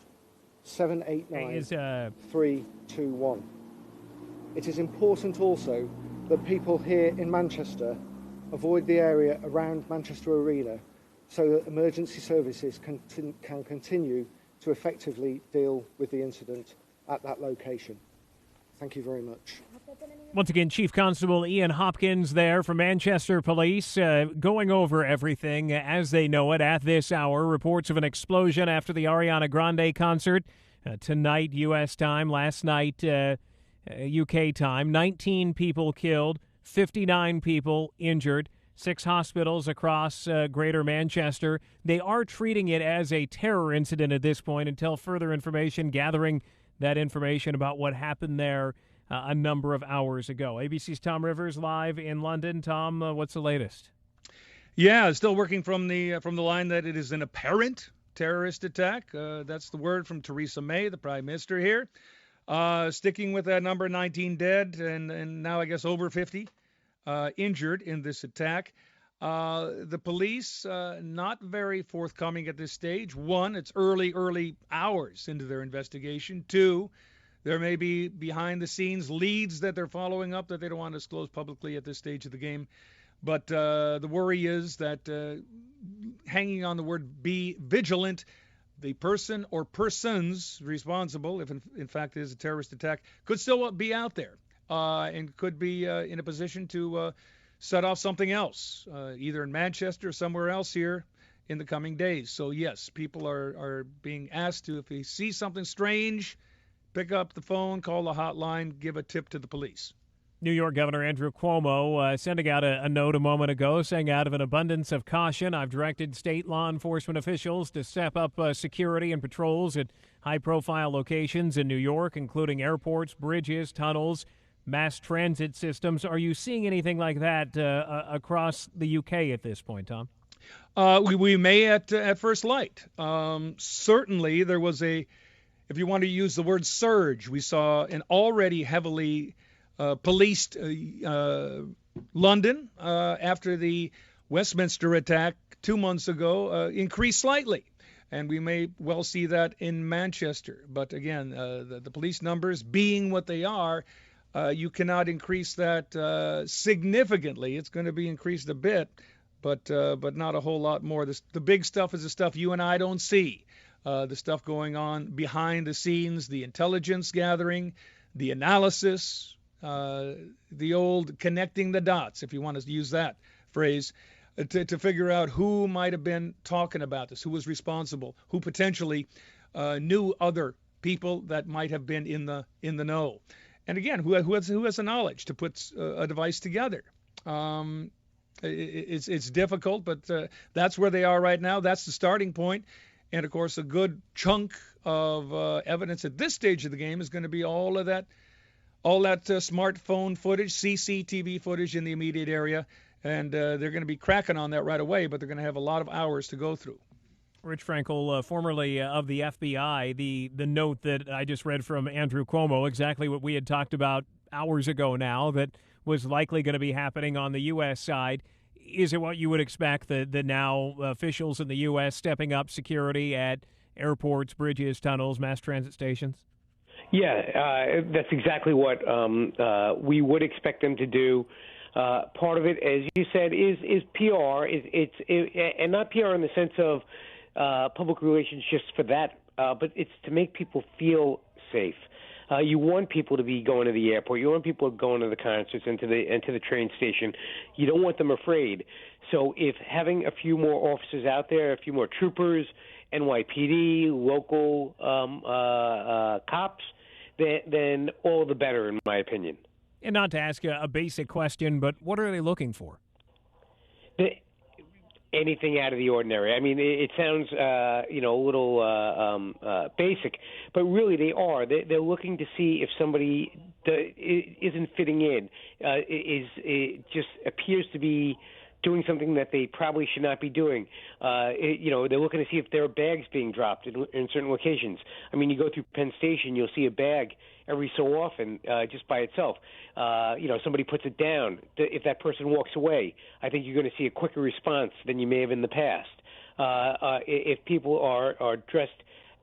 789 321. It is important also that people here in Manchester avoid the area around Manchester Arena so that emergency services can continue to effectively deal with the incident at that location. Thank you very much. Once again, Chief Constable Ian Hopkins there from Manchester Police, going over everything as they know it at this hour. Reports of an explosion after the Ariana Grande concert tonight, U.S. time, last night, UK time. 19 people killed, 59 people injured, 6 hospitals across greater Manchester. They are treating it as a terror incident at this point until further information, gathering that information about what happened there a number of hours ago. ABC's Tom Rivers live in London. Tom, what's the latest? Yeah, still working from the line that it is an apparent terrorist attack. That's the word from Theresa May, the Prime Minister here. Sticking with that number, 19 dead and now I guess over 50 injured in this attack. The police not very forthcoming at this stage. One, it's early hours into their investigation. Two, there may be behind-the-scenes leads that they're following up that they don't want to disclose publicly at this stage of the game. But the worry is that hanging on the word be vigilant, the person or persons responsible, if in fact it is a terrorist attack, could still be out there and could be in a position to set off something else, either in Manchester or somewhere else here in the coming days. So, yes, people are being asked to, if they see something strange, pick up the phone, call the hotline, give a tip to the police. New York Governor Andrew Cuomo sending out a note a moment ago saying, out of an abundance of caution, I've directed state law enforcement officials to step up security and patrols at high-profile locations in New York, including airports, bridges, tunnels, mass transit systems. Are you seeing anything like that across the UK at this point, Tom? We may at first light. Certainly there was if you want to use the word surge, we saw an already heavily policed London after the Westminster attack 2 months ago increased slightly. And we may well see that in Manchester. But again, the police numbers being what they are, you cannot increase that significantly. It's going to be increased a bit, but not a whole lot more. The big stuff is the stuff you and I don't see. The stuff going on behind the scenes, the intelligence gathering, the analysis, the old connecting the dots, if you want to use that phrase, to figure out who might have been talking about this, who was responsible, who potentially knew other people that might have been in the know. And again, who has the knowledge to put a device together. It's difficult, but that's where they are right now. That's the starting point. And, of course, a good chunk of evidence at this stage of the game is going to be all that smartphone footage, CCTV footage in the immediate area. And they're going to be cracking on that right away, but they're going to have a lot of hours to go through. Rich Frankel, formerly of the FBI, the note that I just read from Andrew Cuomo, exactly what we had talked about hours ago now, that was likely going to be happening on the U.S. side. Is it what you would expect, that now officials in the U.S. stepping up security at airports, bridges, tunnels, mass transit stations? Yeah, that's exactly what we would expect them to do. Part of it, as you said, is PR. And not PR in the sense of public relations just for that, but it's to make people feel safe. You want people to be going to the airport. You want people going to the concerts and to the train station. You don't want them afraid. So if having a few more officers out there, a few more troopers, NYPD, local cops, then all the better, in my opinion. And not to ask a basic question, but what are they looking for? Anything out of the ordinary. I mean, it sounds, a little basic, but really they are. They're looking to see if somebody isn't fitting in, just appears to be doing something that they probably should not be doing. They're looking to see if there are bags being dropped in certain locations. I mean, you go through Penn Station, you'll see a bag every so often just by itself. Somebody puts it down. If that person walks away, I think you're going to see a quicker response than you may have in the past. If people are dressed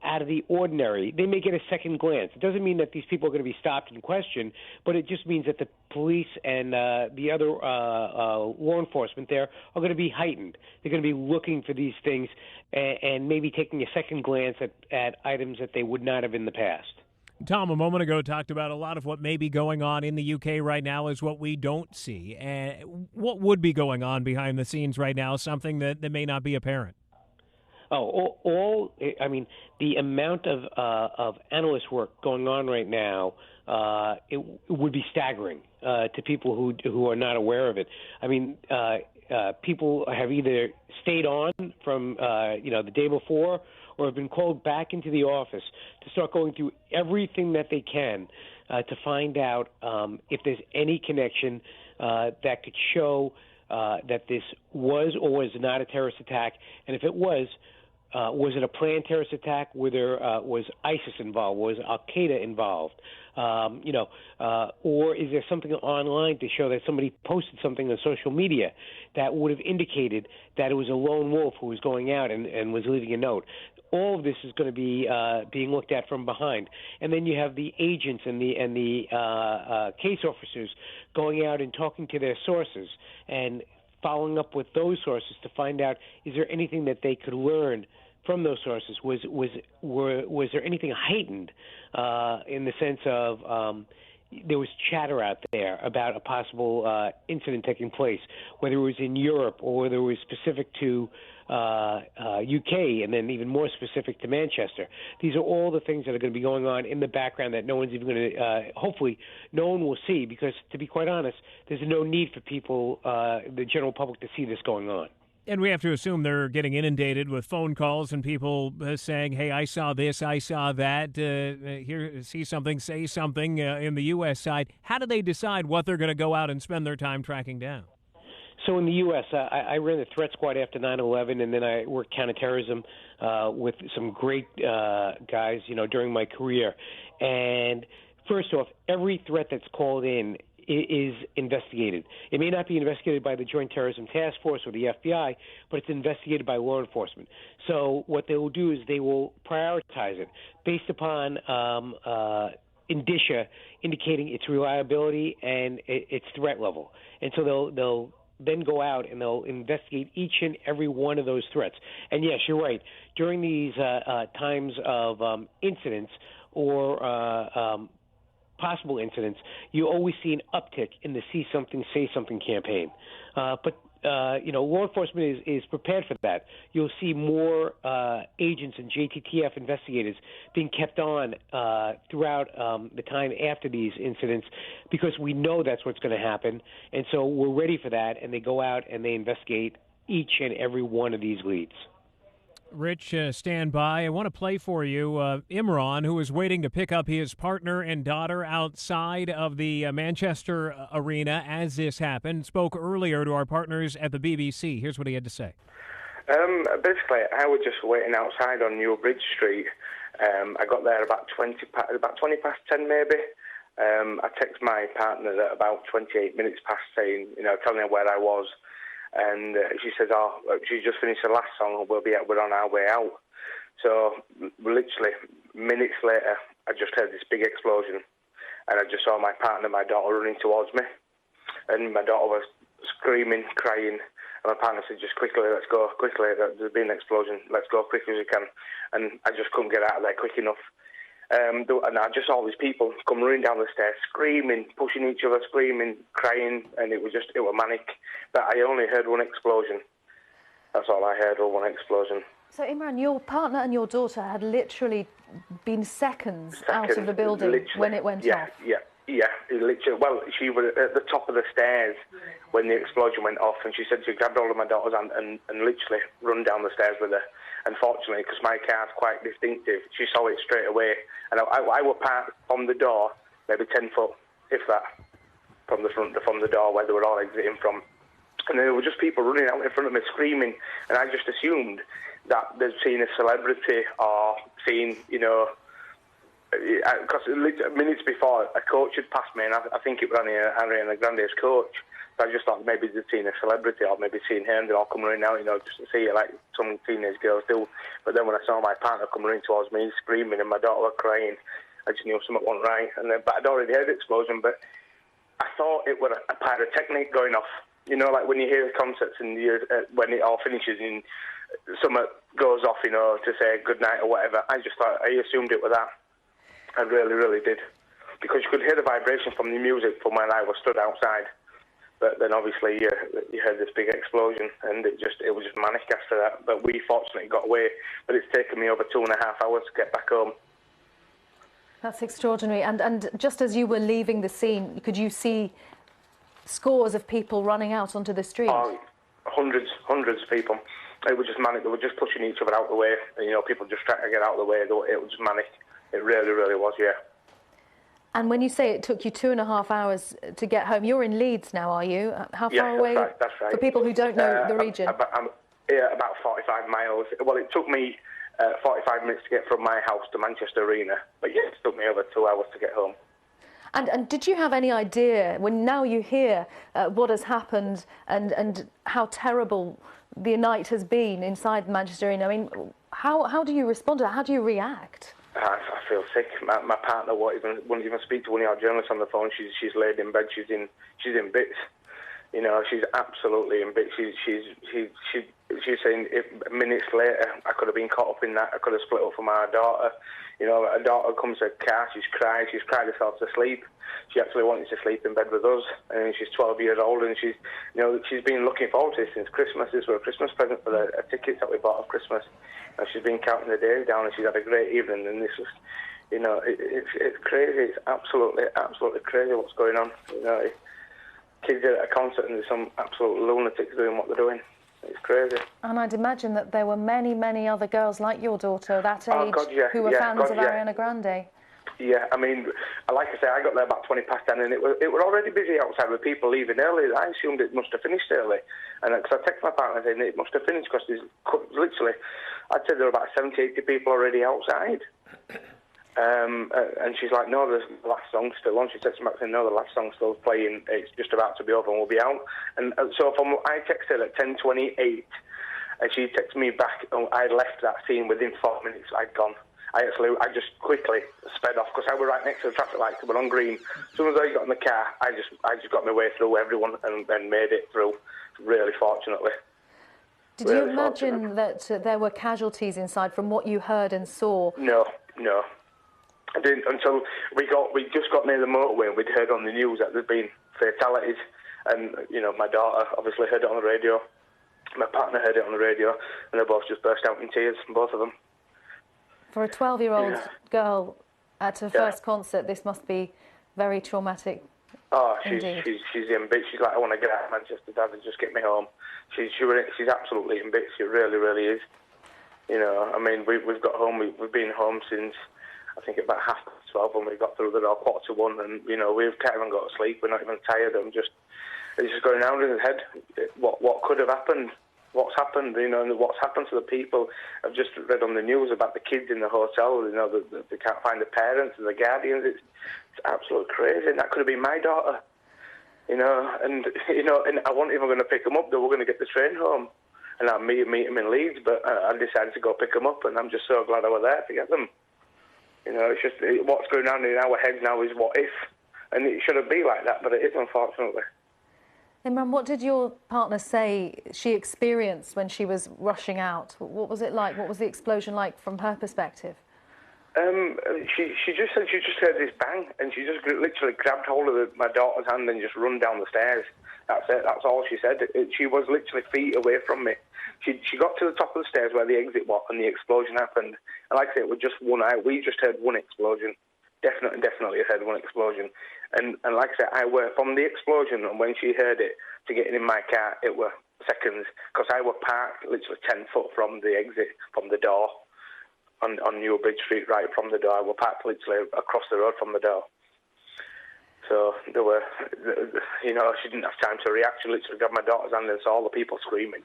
out of the ordinary, they may get a second glance. It doesn't mean that these people are going to be stopped and questioned, but it just means that the police and the other law enforcement there are going to be heightened. They're going to be looking for these things and maybe taking a second glance at items that they would not have in the past. Tom, a moment ago, talked about a lot of what may be going on in the UK right now is what we don't see. What would be going on behind the scenes right now, something that may not be apparent? The amount of analyst work going on right now, it would be staggering to people who are not aware of it. I mean, people have either stayed on from the day before, or have been called back into the office to start going through everything that they can to find out if there's any connection that could show that this was or was not a terrorist attack, and if it was it a planned terrorist attack? Was ISIS involved? Was Al-Qaeda involved? Or is there something online to show that somebody posted something on social media that would have indicated that it was a lone wolf who was going out and was leaving a note? All of this is going to be being looked at from behind, and then you have the agents and the case officers going out and talking to their sources and following up with those sources to find out, is there anything that they could learn from those sources? Was there anything heightened in the sense of there was chatter out there about a possible incident taking place, whether it was in Europe or whether it was specific to UK, and then even more specific to Manchester. These are all the things that are going to be going on in the background that no one's even going to, hopefully, no one will see, because, to be quite honest, there's no need for people, the general public, to see this going on. And we have to assume they're getting inundated with phone calls and people saying, hey, I saw this, I saw that, here, see something, say something in the U.S. side. How do they decide what they're going to go out and spend their time tracking down? So in the U.S., I ran the threat squad after 9/11, and then I worked counterterrorism with some great guys, during my career. And first off, every threat that's called in is investigated. It may not be investigated by the Joint Terrorism Task Force or the FBI, but it's investigated by law enforcement. So what they will do is they will prioritize it based upon indicia indicating its reliability and its threat level. And so they'll then go out and they'll investigate each and every one of those threats. And yes, you're right. During these times of incidents or possible incidents, you always see an uptick in the See Something, Say Something campaign. But law enforcement is prepared for that. You'll see more agents and JTTF investigators being kept on throughout the time after these incidents, because we know that's what's going to happen. And so we're ready for that, and they go out and they investigate each and every one of these leads. Rich, stand by. I want to play for you Imran, who is waiting to pick up his partner and daughter outside of the Manchester arena as this happened. Spoke earlier to our partners at the BBC. Here's what he had to say. Basically, I was just waiting outside on New Bridge Street. I got there about 20 past 10 maybe. I texted my partner at about 28 minutes past saying, telling her where I was. And she says, she just finished the last song, we're on our way out. So literally minutes later, I just heard this big explosion, and I just saw my partner and my daughter running towards me, and my daughter was screaming, crying, and my partner said, just quickly, let's go, quickly, there's been an explosion, let's go quick as we can. And I just couldn't get out of there quick enough. And I just saw these people come running down the stairs, screaming, pushing each other, screaming, crying, and it was manic. But I only heard one explosion. That's all I heard, one explosion. So, Imran, your partner and your daughter had literally been seconds out of the building when it went off. Yeah. Literally, well, she was at the top of the stairs when the explosion went off, and she said she grabbed hold of my daughter's hand and literally run down the stairs with her. Unfortunately, because my car's quite distinctive, she saw it straight away. And I was parked from the door, maybe 10 foot, if that, from the door where they were all exiting from. And there were just people running out in front of me screaming, and I just assumed that they'd seen a celebrity or seen, because minutes before, a coach had passed me, and I think it was only Ariana Grande's coach. So I just thought maybe they'd seen a celebrity or maybe seen him. They'd all come running out, just to see it like some teenage girls do. But then when I saw my partner come running towards me, screaming, and my daughter crying, I just knew something wasn't right. But I'd already heard the explosion, but I thought it was a pyrotechnic going off. Like when you hear concerts and when it all finishes and something goes off, to say good night or whatever. I assumed it was that. I really, really did. Because you could hear the vibration from the music from when I was stood outside. But then obviously you heard this big explosion, and it was just manic after that. But we fortunately got away. But it's taken me over 2.5 hours to get back home. That's extraordinary. And just as you were leaving the scene, could you see scores of people running out onto the street? Oh, hundreds of people. It was just manic. They were just pushing each other out the way. And, people just trying to get out of the way. It was just manic. It really, really was, yeah. And when you say it took you 2.5 hours to get home, you're in Leeds now, are you? How far away? That's right. For people who don't know the region. About 45 miles. Well, it took me 45 minutes to get from my house to Manchester Arena. But yeah, it took me over 2 hours to get home. And did you have any idea, when now you hear what has happened and how terrible the night has been inside Manchester Arena, I mean, how do you respond to that? How do you react? I feel sick. My partner won't even speak to one of our journalists on the phone. She's laid in bed. She's in bits. She's absolutely in bits. she's saying if minutes later I could have been caught up in that, I could have split up from our daughter. You know, her daughter comes to the car, she's cried herself to sleep. She actually wanted to sleep in bed with us, and she's 12 years old, and she's been looking forward to this since Christmas. This was a Christmas present for the tickets that we bought at Christmas, and she's been counting the days down, and she's had a great evening. And this was, you know, it's crazy. It's absolutely crazy what's going on. You know, kids are at a concert and there's some absolute lunatics doing what they're doing. It's crazy. And I'd imagine that there were many, many other girls like your daughter that age who were fans of Ariana Grande. Yeah, I mean, like I say, I got there about 20 past 10, and it were already busy outside with people leaving early. I assumed it must have finished early, and because I texted my partner saying it must have finished because there's literally, I'd say there were about 70, 80 people already outside. And she's like, no, the last song's still on. She texted me back saying, no, the last song's still playing. It's just about to be over and we'll be out. And so I texted her at 10:28, and she texted me back. I left that scene within 4 minutes. I'd gone. I just quickly sped off because I was right next to the traffic lights. We were on green. As soon as I got in the car, I just got my way through everyone and made it through. Really, fortunately. Did you imagine that there were casualties inside from what you heard and saw? No. I didn't until we just got near the motorway and we'd heard on the news that there'd been fatalities, and you know, my daughter obviously heard it on the radio, my partner heard it on the radio, and they both just burst out in tears, both of them. For a 12-year-old girl at her first concert, this must be very traumatic. Oh, she's in bits. She's like, I want to get out of Manchester, Dad, and just get me home. She's absolutely in bits. She really, really is. You know, I mean, we've got home. We've been home since I think about 12:30 when we got through the door, 1:45, and you know, we can't even go to sleep. We're not even tired. It's just going around in his head. What could have happened? What's happened? You know, and what's happened to the people? I've just read on the news about the kids in the hotel. You know, they can't find the parents and the guardians. It's absolutely crazy. And that could have been my daughter. You know, and I wasn't even going to pick them up. They were going to get the train home, and I'd meet them in Leeds. But I decided to go pick them up, and I'm just so glad I was there to get them. You know, it's just what's going on in our heads now is what if, and it shouldn't be like that, but it is, unfortunately. Imran, what did your partner say she experienced when she was rushing out? What was it like? What was the explosion like from her perspective? She just said she just heard this bang, and she just literally grabbed hold of my daughter's hand and just run down the stairs. That's it. That's all she said. She was literally feet away from me. She got to the top of the stairs where the exit was, and the explosion happened. And like I said, it was just one eye. We just heard one explosion. Definitely heard one explosion. And like I said, I were from the explosion, and when she heard it, to getting in my car, it were seconds, because I were parked literally 10 foot from the exit, from the door, on New Bridge Street, right from the door. I were parked literally across the road from the door. So there were, you know, she didn't have time to react. She literally grabbed my daughter's hand and saw all the people screaming.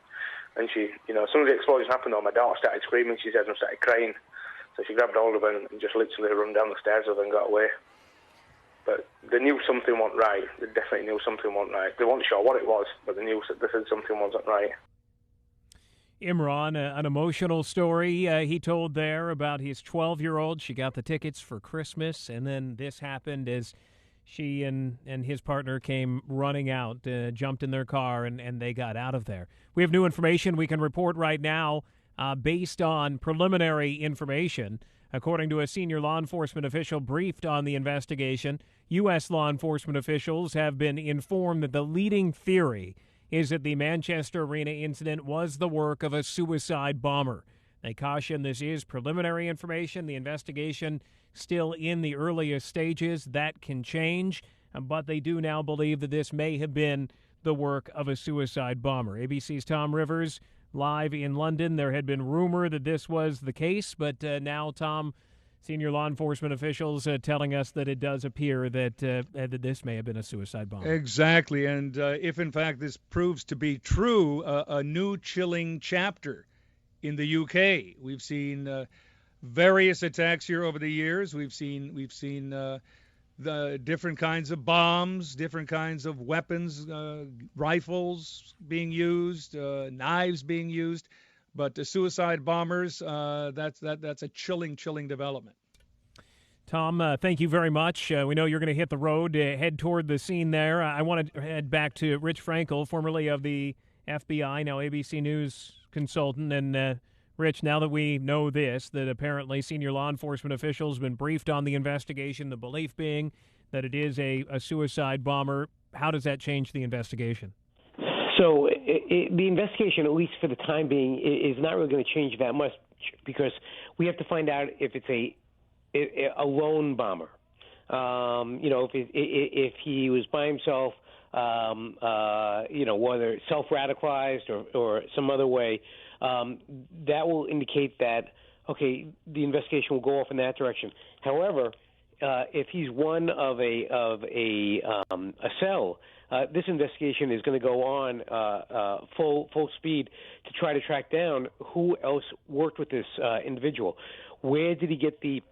And she, you know, as soon as the explosion happened, my daughter started screaming. She said and started crying. So she grabbed hold of her and just literally run down the stairs with her and got away. But they knew something wasn't right. They definitely knew something wasn't right. They weren't sure what it was, but they said something wasn't right. Imran, an emotional story he told there about his 12-year-old. She got the tickets for Christmas, and then this happened as she and his partner came running out, jumped in their car, and they got out of there. We have new information we can report right now based on preliminary information. According to a senior law enforcement official briefed on the investigation, U.S. law enforcement officials have been informed that the leading theory is that the Manchester Arena incident was the work of a suicide bomber. They caution this is preliminary information. The investigation still in the earliest stages. That can change, but they do now believe that this may have been the work of a suicide bomber. ABC's Tom Rivers live in London. There had been rumor that this was the case, but now, Tom, senior law enforcement officials telling us that it does appear that this may have been a suicide bomber. Exactly, and if in fact this proves to be true, a new chilling chapter in the UK. We've seen various attacks here over the years. We've seen the different kinds of bombs, different kinds of weapons, rifles being used, knives being used, but the suicide bombers, that's a chilling development. Tom, thank you very much. We know you're going to hit the road, head toward the scene there. I want to head back to Rich Frankel, formerly of the FBI, now ABC News consultant. And, Rich, now that we know this, that apparently senior law enforcement officials have been briefed on the investigation, the belief being that it is a suicide bomber, how does that change the investigation? So the investigation, at least for the time being, is not really going to change that much because we have to find out if it's a lone bomber. If he was by himself, whether self-radicalized or some other way, that will indicate that, okay, the investigation will go off in that direction. However, if he's one of a cell, this investigation is going to go on full speed to try to track down who else worked with this individual. Where did he get the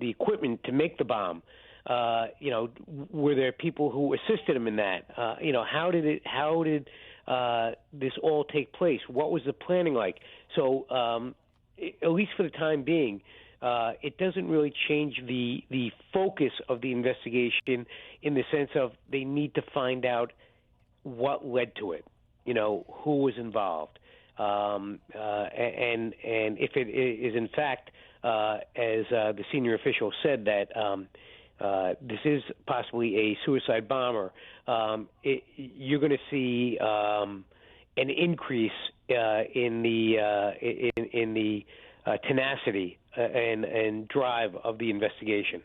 equipment to make the bomb? Were there people who assisted him in that? How did this all take place? What was the planning like? So, at least for the time being, it doesn't really change the focus of the investigation in the sense of they need to find out what led to it, who was involved. And if it is in fact, as the senior official said, that this is possibly a suicide bomber, you're going to see an increase in the tenacity and drive of the investigation.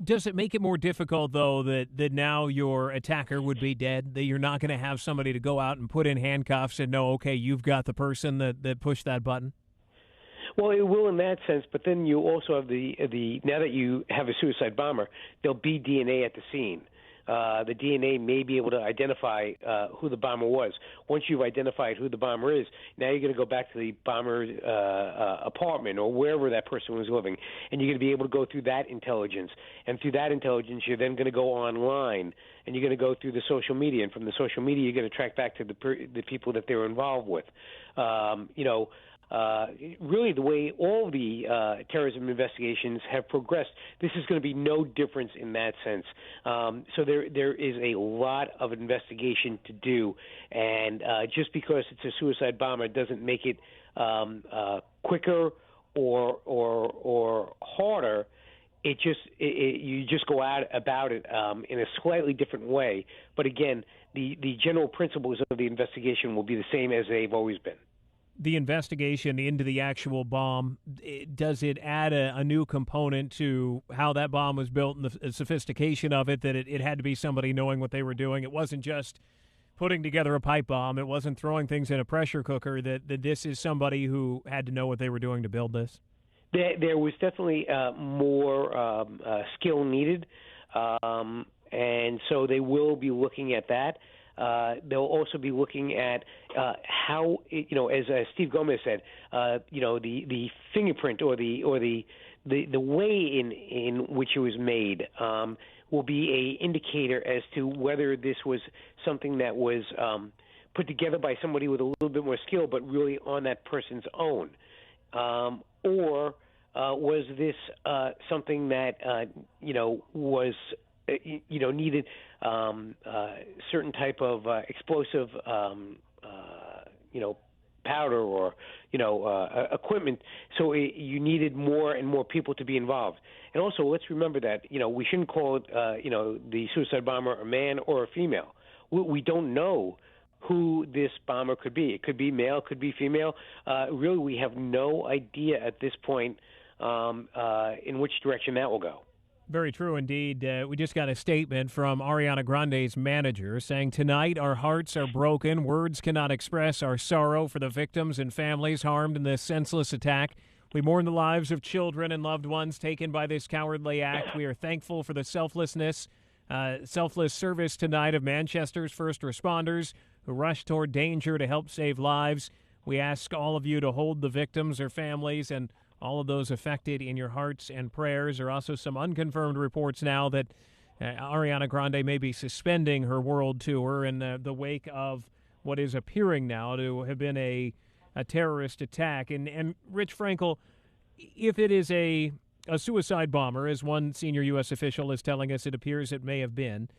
Does it make it more difficult, though, that now your attacker would be dead, that you're not going to have somebody to go out and put in handcuffs and know, okay, you've got the person that pushed that button? Well, it will in that sense, but then you also have the now that you have a suicide bomber, there'll be DNA at the scene. The DNA may be able to identify who the bomber was. Once you've identified who the bomber is, now you're going to go back to the bomber's apartment or wherever that person was living, and you're going to be able to go through that intelligence. And through that intelligence, you're then going to go online, and you're going to go through the social media. And from the social media, you're going to track back to the people that they were involved with. Really, the way all the terrorism investigations have progressed, this is going to be no difference in that sense. So there is a lot of investigation to do, and just because it's a suicide bomber doesn't make it quicker or harder. You just go out about it in a slightly different way. But again, the general principles of the investigation will be the same as they've always been. The investigation into the actual bomb, does it add a new component to how that bomb was built and the sophistication of it, that it had to be somebody knowing what they were doing? It wasn't just putting together a pipe bomb. It wasn't throwing things in a pressure cooker, that this is somebody who had to know what they were doing to build this? There was definitely more skill needed, and so they will be looking at that. They'll also be looking at how, as Steve Gomez said, the fingerprint or the way in which it was made will be a indicator as to whether this was something that was put together by somebody with a little bit more skill, but really on that person's own, or was this something that was needed certain type of explosive, powder or, equipment. So you needed more and more people to be involved. And also, let's remember that, we shouldn't call it, the suicide bomber a man or a female. We don't know who this bomber could be. It could be male, could be female. Really, we have no idea at this point in which direction that will go. Very true indeed. We just got a statement from Ariana Grande's manager saying, "Tonight our hearts are broken. Words cannot express our sorrow for the victims and families harmed in this senseless attack. We mourn the lives of children and loved ones taken by this cowardly act. We are thankful for the selfless service tonight of Manchester's first responders who rushed toward danger to help save lives. We ask all of you to hold the victims, their families, and all of those affected in your hearts and prayers." There are also some unconfirmed reports now that Ariana Grande may be suspending her world tour in the wake of what is appearing now to have been a terrorist attack. And Rich Frankel, if it is a suicide bomber, as one senior U.S. official is telling us it appears it may have been,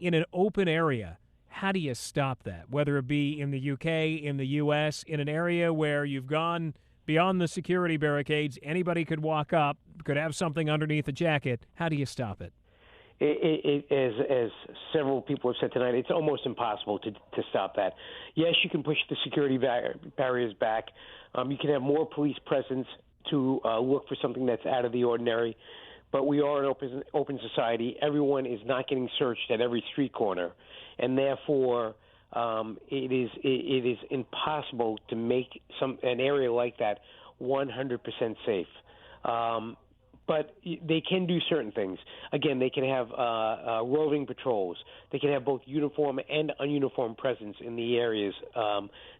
in an open area, How do you stop that? Whether it be in the UK, in the US, in an area where you've gone beyond the security barricades, anybody could walk up, could have something underneath a jacket. How do you stop it? As several people have said tonight, it's almost impossible to stop that. Yes, you can push the security barriers back. You can have more police presence to look for something that's out of the ordinary. But we are an open society. Everyone is not getting searched at every street corner, and therefore it is impossible to make an area like that 100% safe. But they can do certain things. Again, they can have roving patrols. They can have both uniform and ununiformed presence in the areas.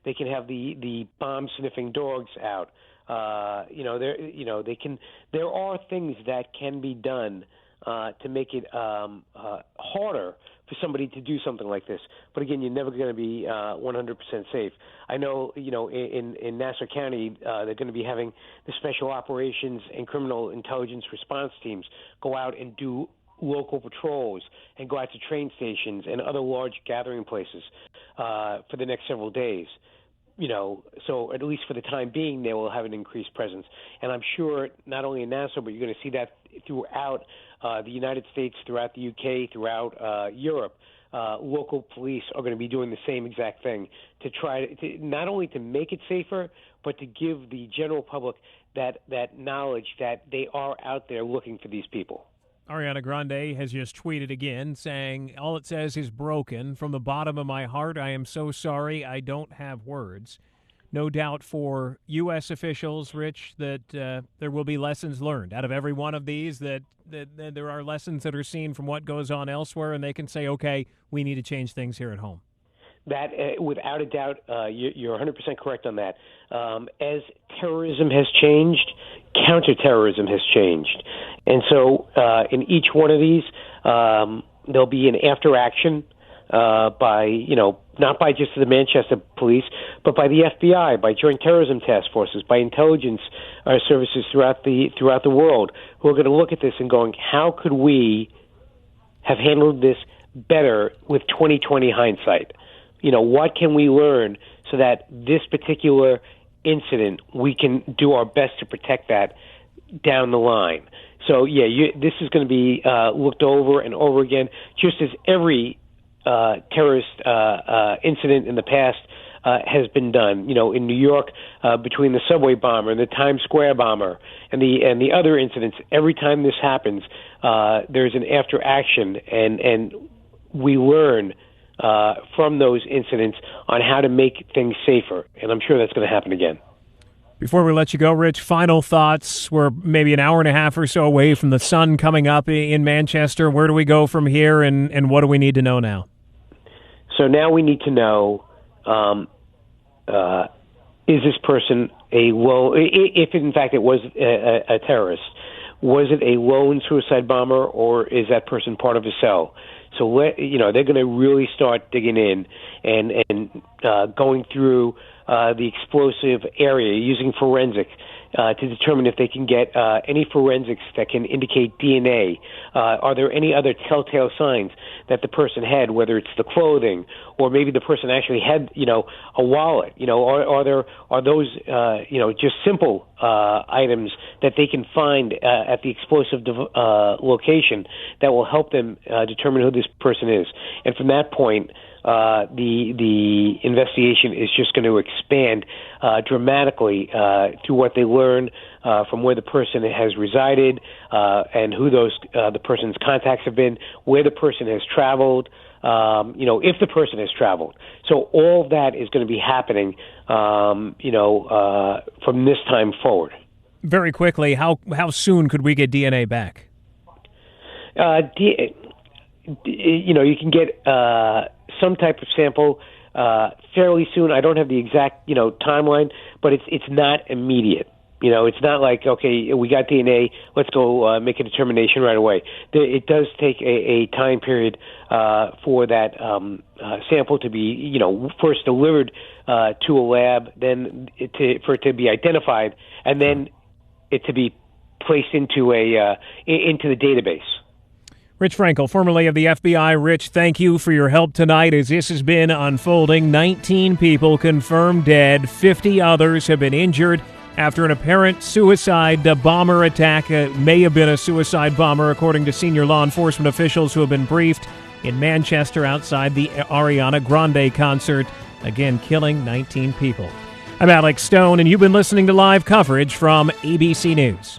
They can have the bomb sniffing dogs out. There are things that can be done to make it harder for somebody to do something like this. But again, you're never going to be 100% safe. I know, in Nassau County, they're going to be having the special operations and criminal intelligence response teams go out and do local patrols and go out to train stations and other large gathering places for the next several days. So at least for the time being, they will have an increased presence. And I'm sure not only in Nassau, but you're going to see that throughout the United States, throughout the UK, throughout Europe. Local police are going to be doing the same exact thing to try to not only to make it safer, but to give the general public that knowledge that they are out there looking for these people. Ariana Grande has just tweeted again saying, all it says is broken. From the bottom of my heart, I am so sorry. I don't have words. No doubt for U.S. officials, Rich, that there will be lessons learned out of every one of these, that there are lessons that are seen from what goes on elsewhere, and they can say, okay, we need to change things here at home. That, without a doubt, you're 100% correct on that. As terrorism has changed, counterterrorism has changed. And so in each one of these, there'll be an after action by, not by just the Manchester police, but by the FBI, by joint terrorism task forces, by intelligence services throughout the world, who are going to look at this and going, how could we have handled this better with 20/20 hindsight? What can we learn so that this particular incident, we can do our best to protect that down the line? So, this is going to be looked over and over again, just as every terrorist incident in the past has been done. In New York, between the subway bomber and the Times Square bomber and the other incidents, every time this happens, there's an after action, and we learn from those incidents on how to make things safer. And I'm sure that's going to happen again. Before we let you go, Rich, final thoughts. We're maybe an hour and a half or so away from the sun coming up in Manchester. Where do we go from here, and what do we need to know now? So now we need to know, is this person if in fact it was a terrorist, was it a lone suicide bomber, or is that person part of a cell? So they're going to really start digging in and going through the explosive area using forensics to determine if they can get any forensics that can indicate DNA. Are there any other telltale signs that the person had, whether it's the clothing or maybe the person actually had, a wallet? Are those just simple items that they can find at the explosive location that will help them determine who this person is? And from that point, the investigation is just going to expand dramatically through what they learn from where the person has resided and who the person's contacts have been, where the person has traveled, if the person has traveled. So all of that is going to be happening, from this time forward. Very quickly, how soon could we get DNA back? You can get some type of sample fairly soon. I don't have the exact timeline, but it's not immediate. It's not like, okay, we got DNA, let's go make a determination right away. It does take a time period for that sample to be first delivered to a lab, then for it to be identified, and then it to be placed into the database. Rich Frankel, formerly of the FBI. Rich, thank you for your help tonight as this has been unfolding. 19 people confirmed dead. 50 others have been injured after an apparent suicide bomber attack. May have been a suicide bomber, according to senior law enforcement officials who have been briefed in Manchester outside the Ariana Grande concert, again killing 19 people. I'm Alex Stone, and you've been listening to live coverage from ABC News.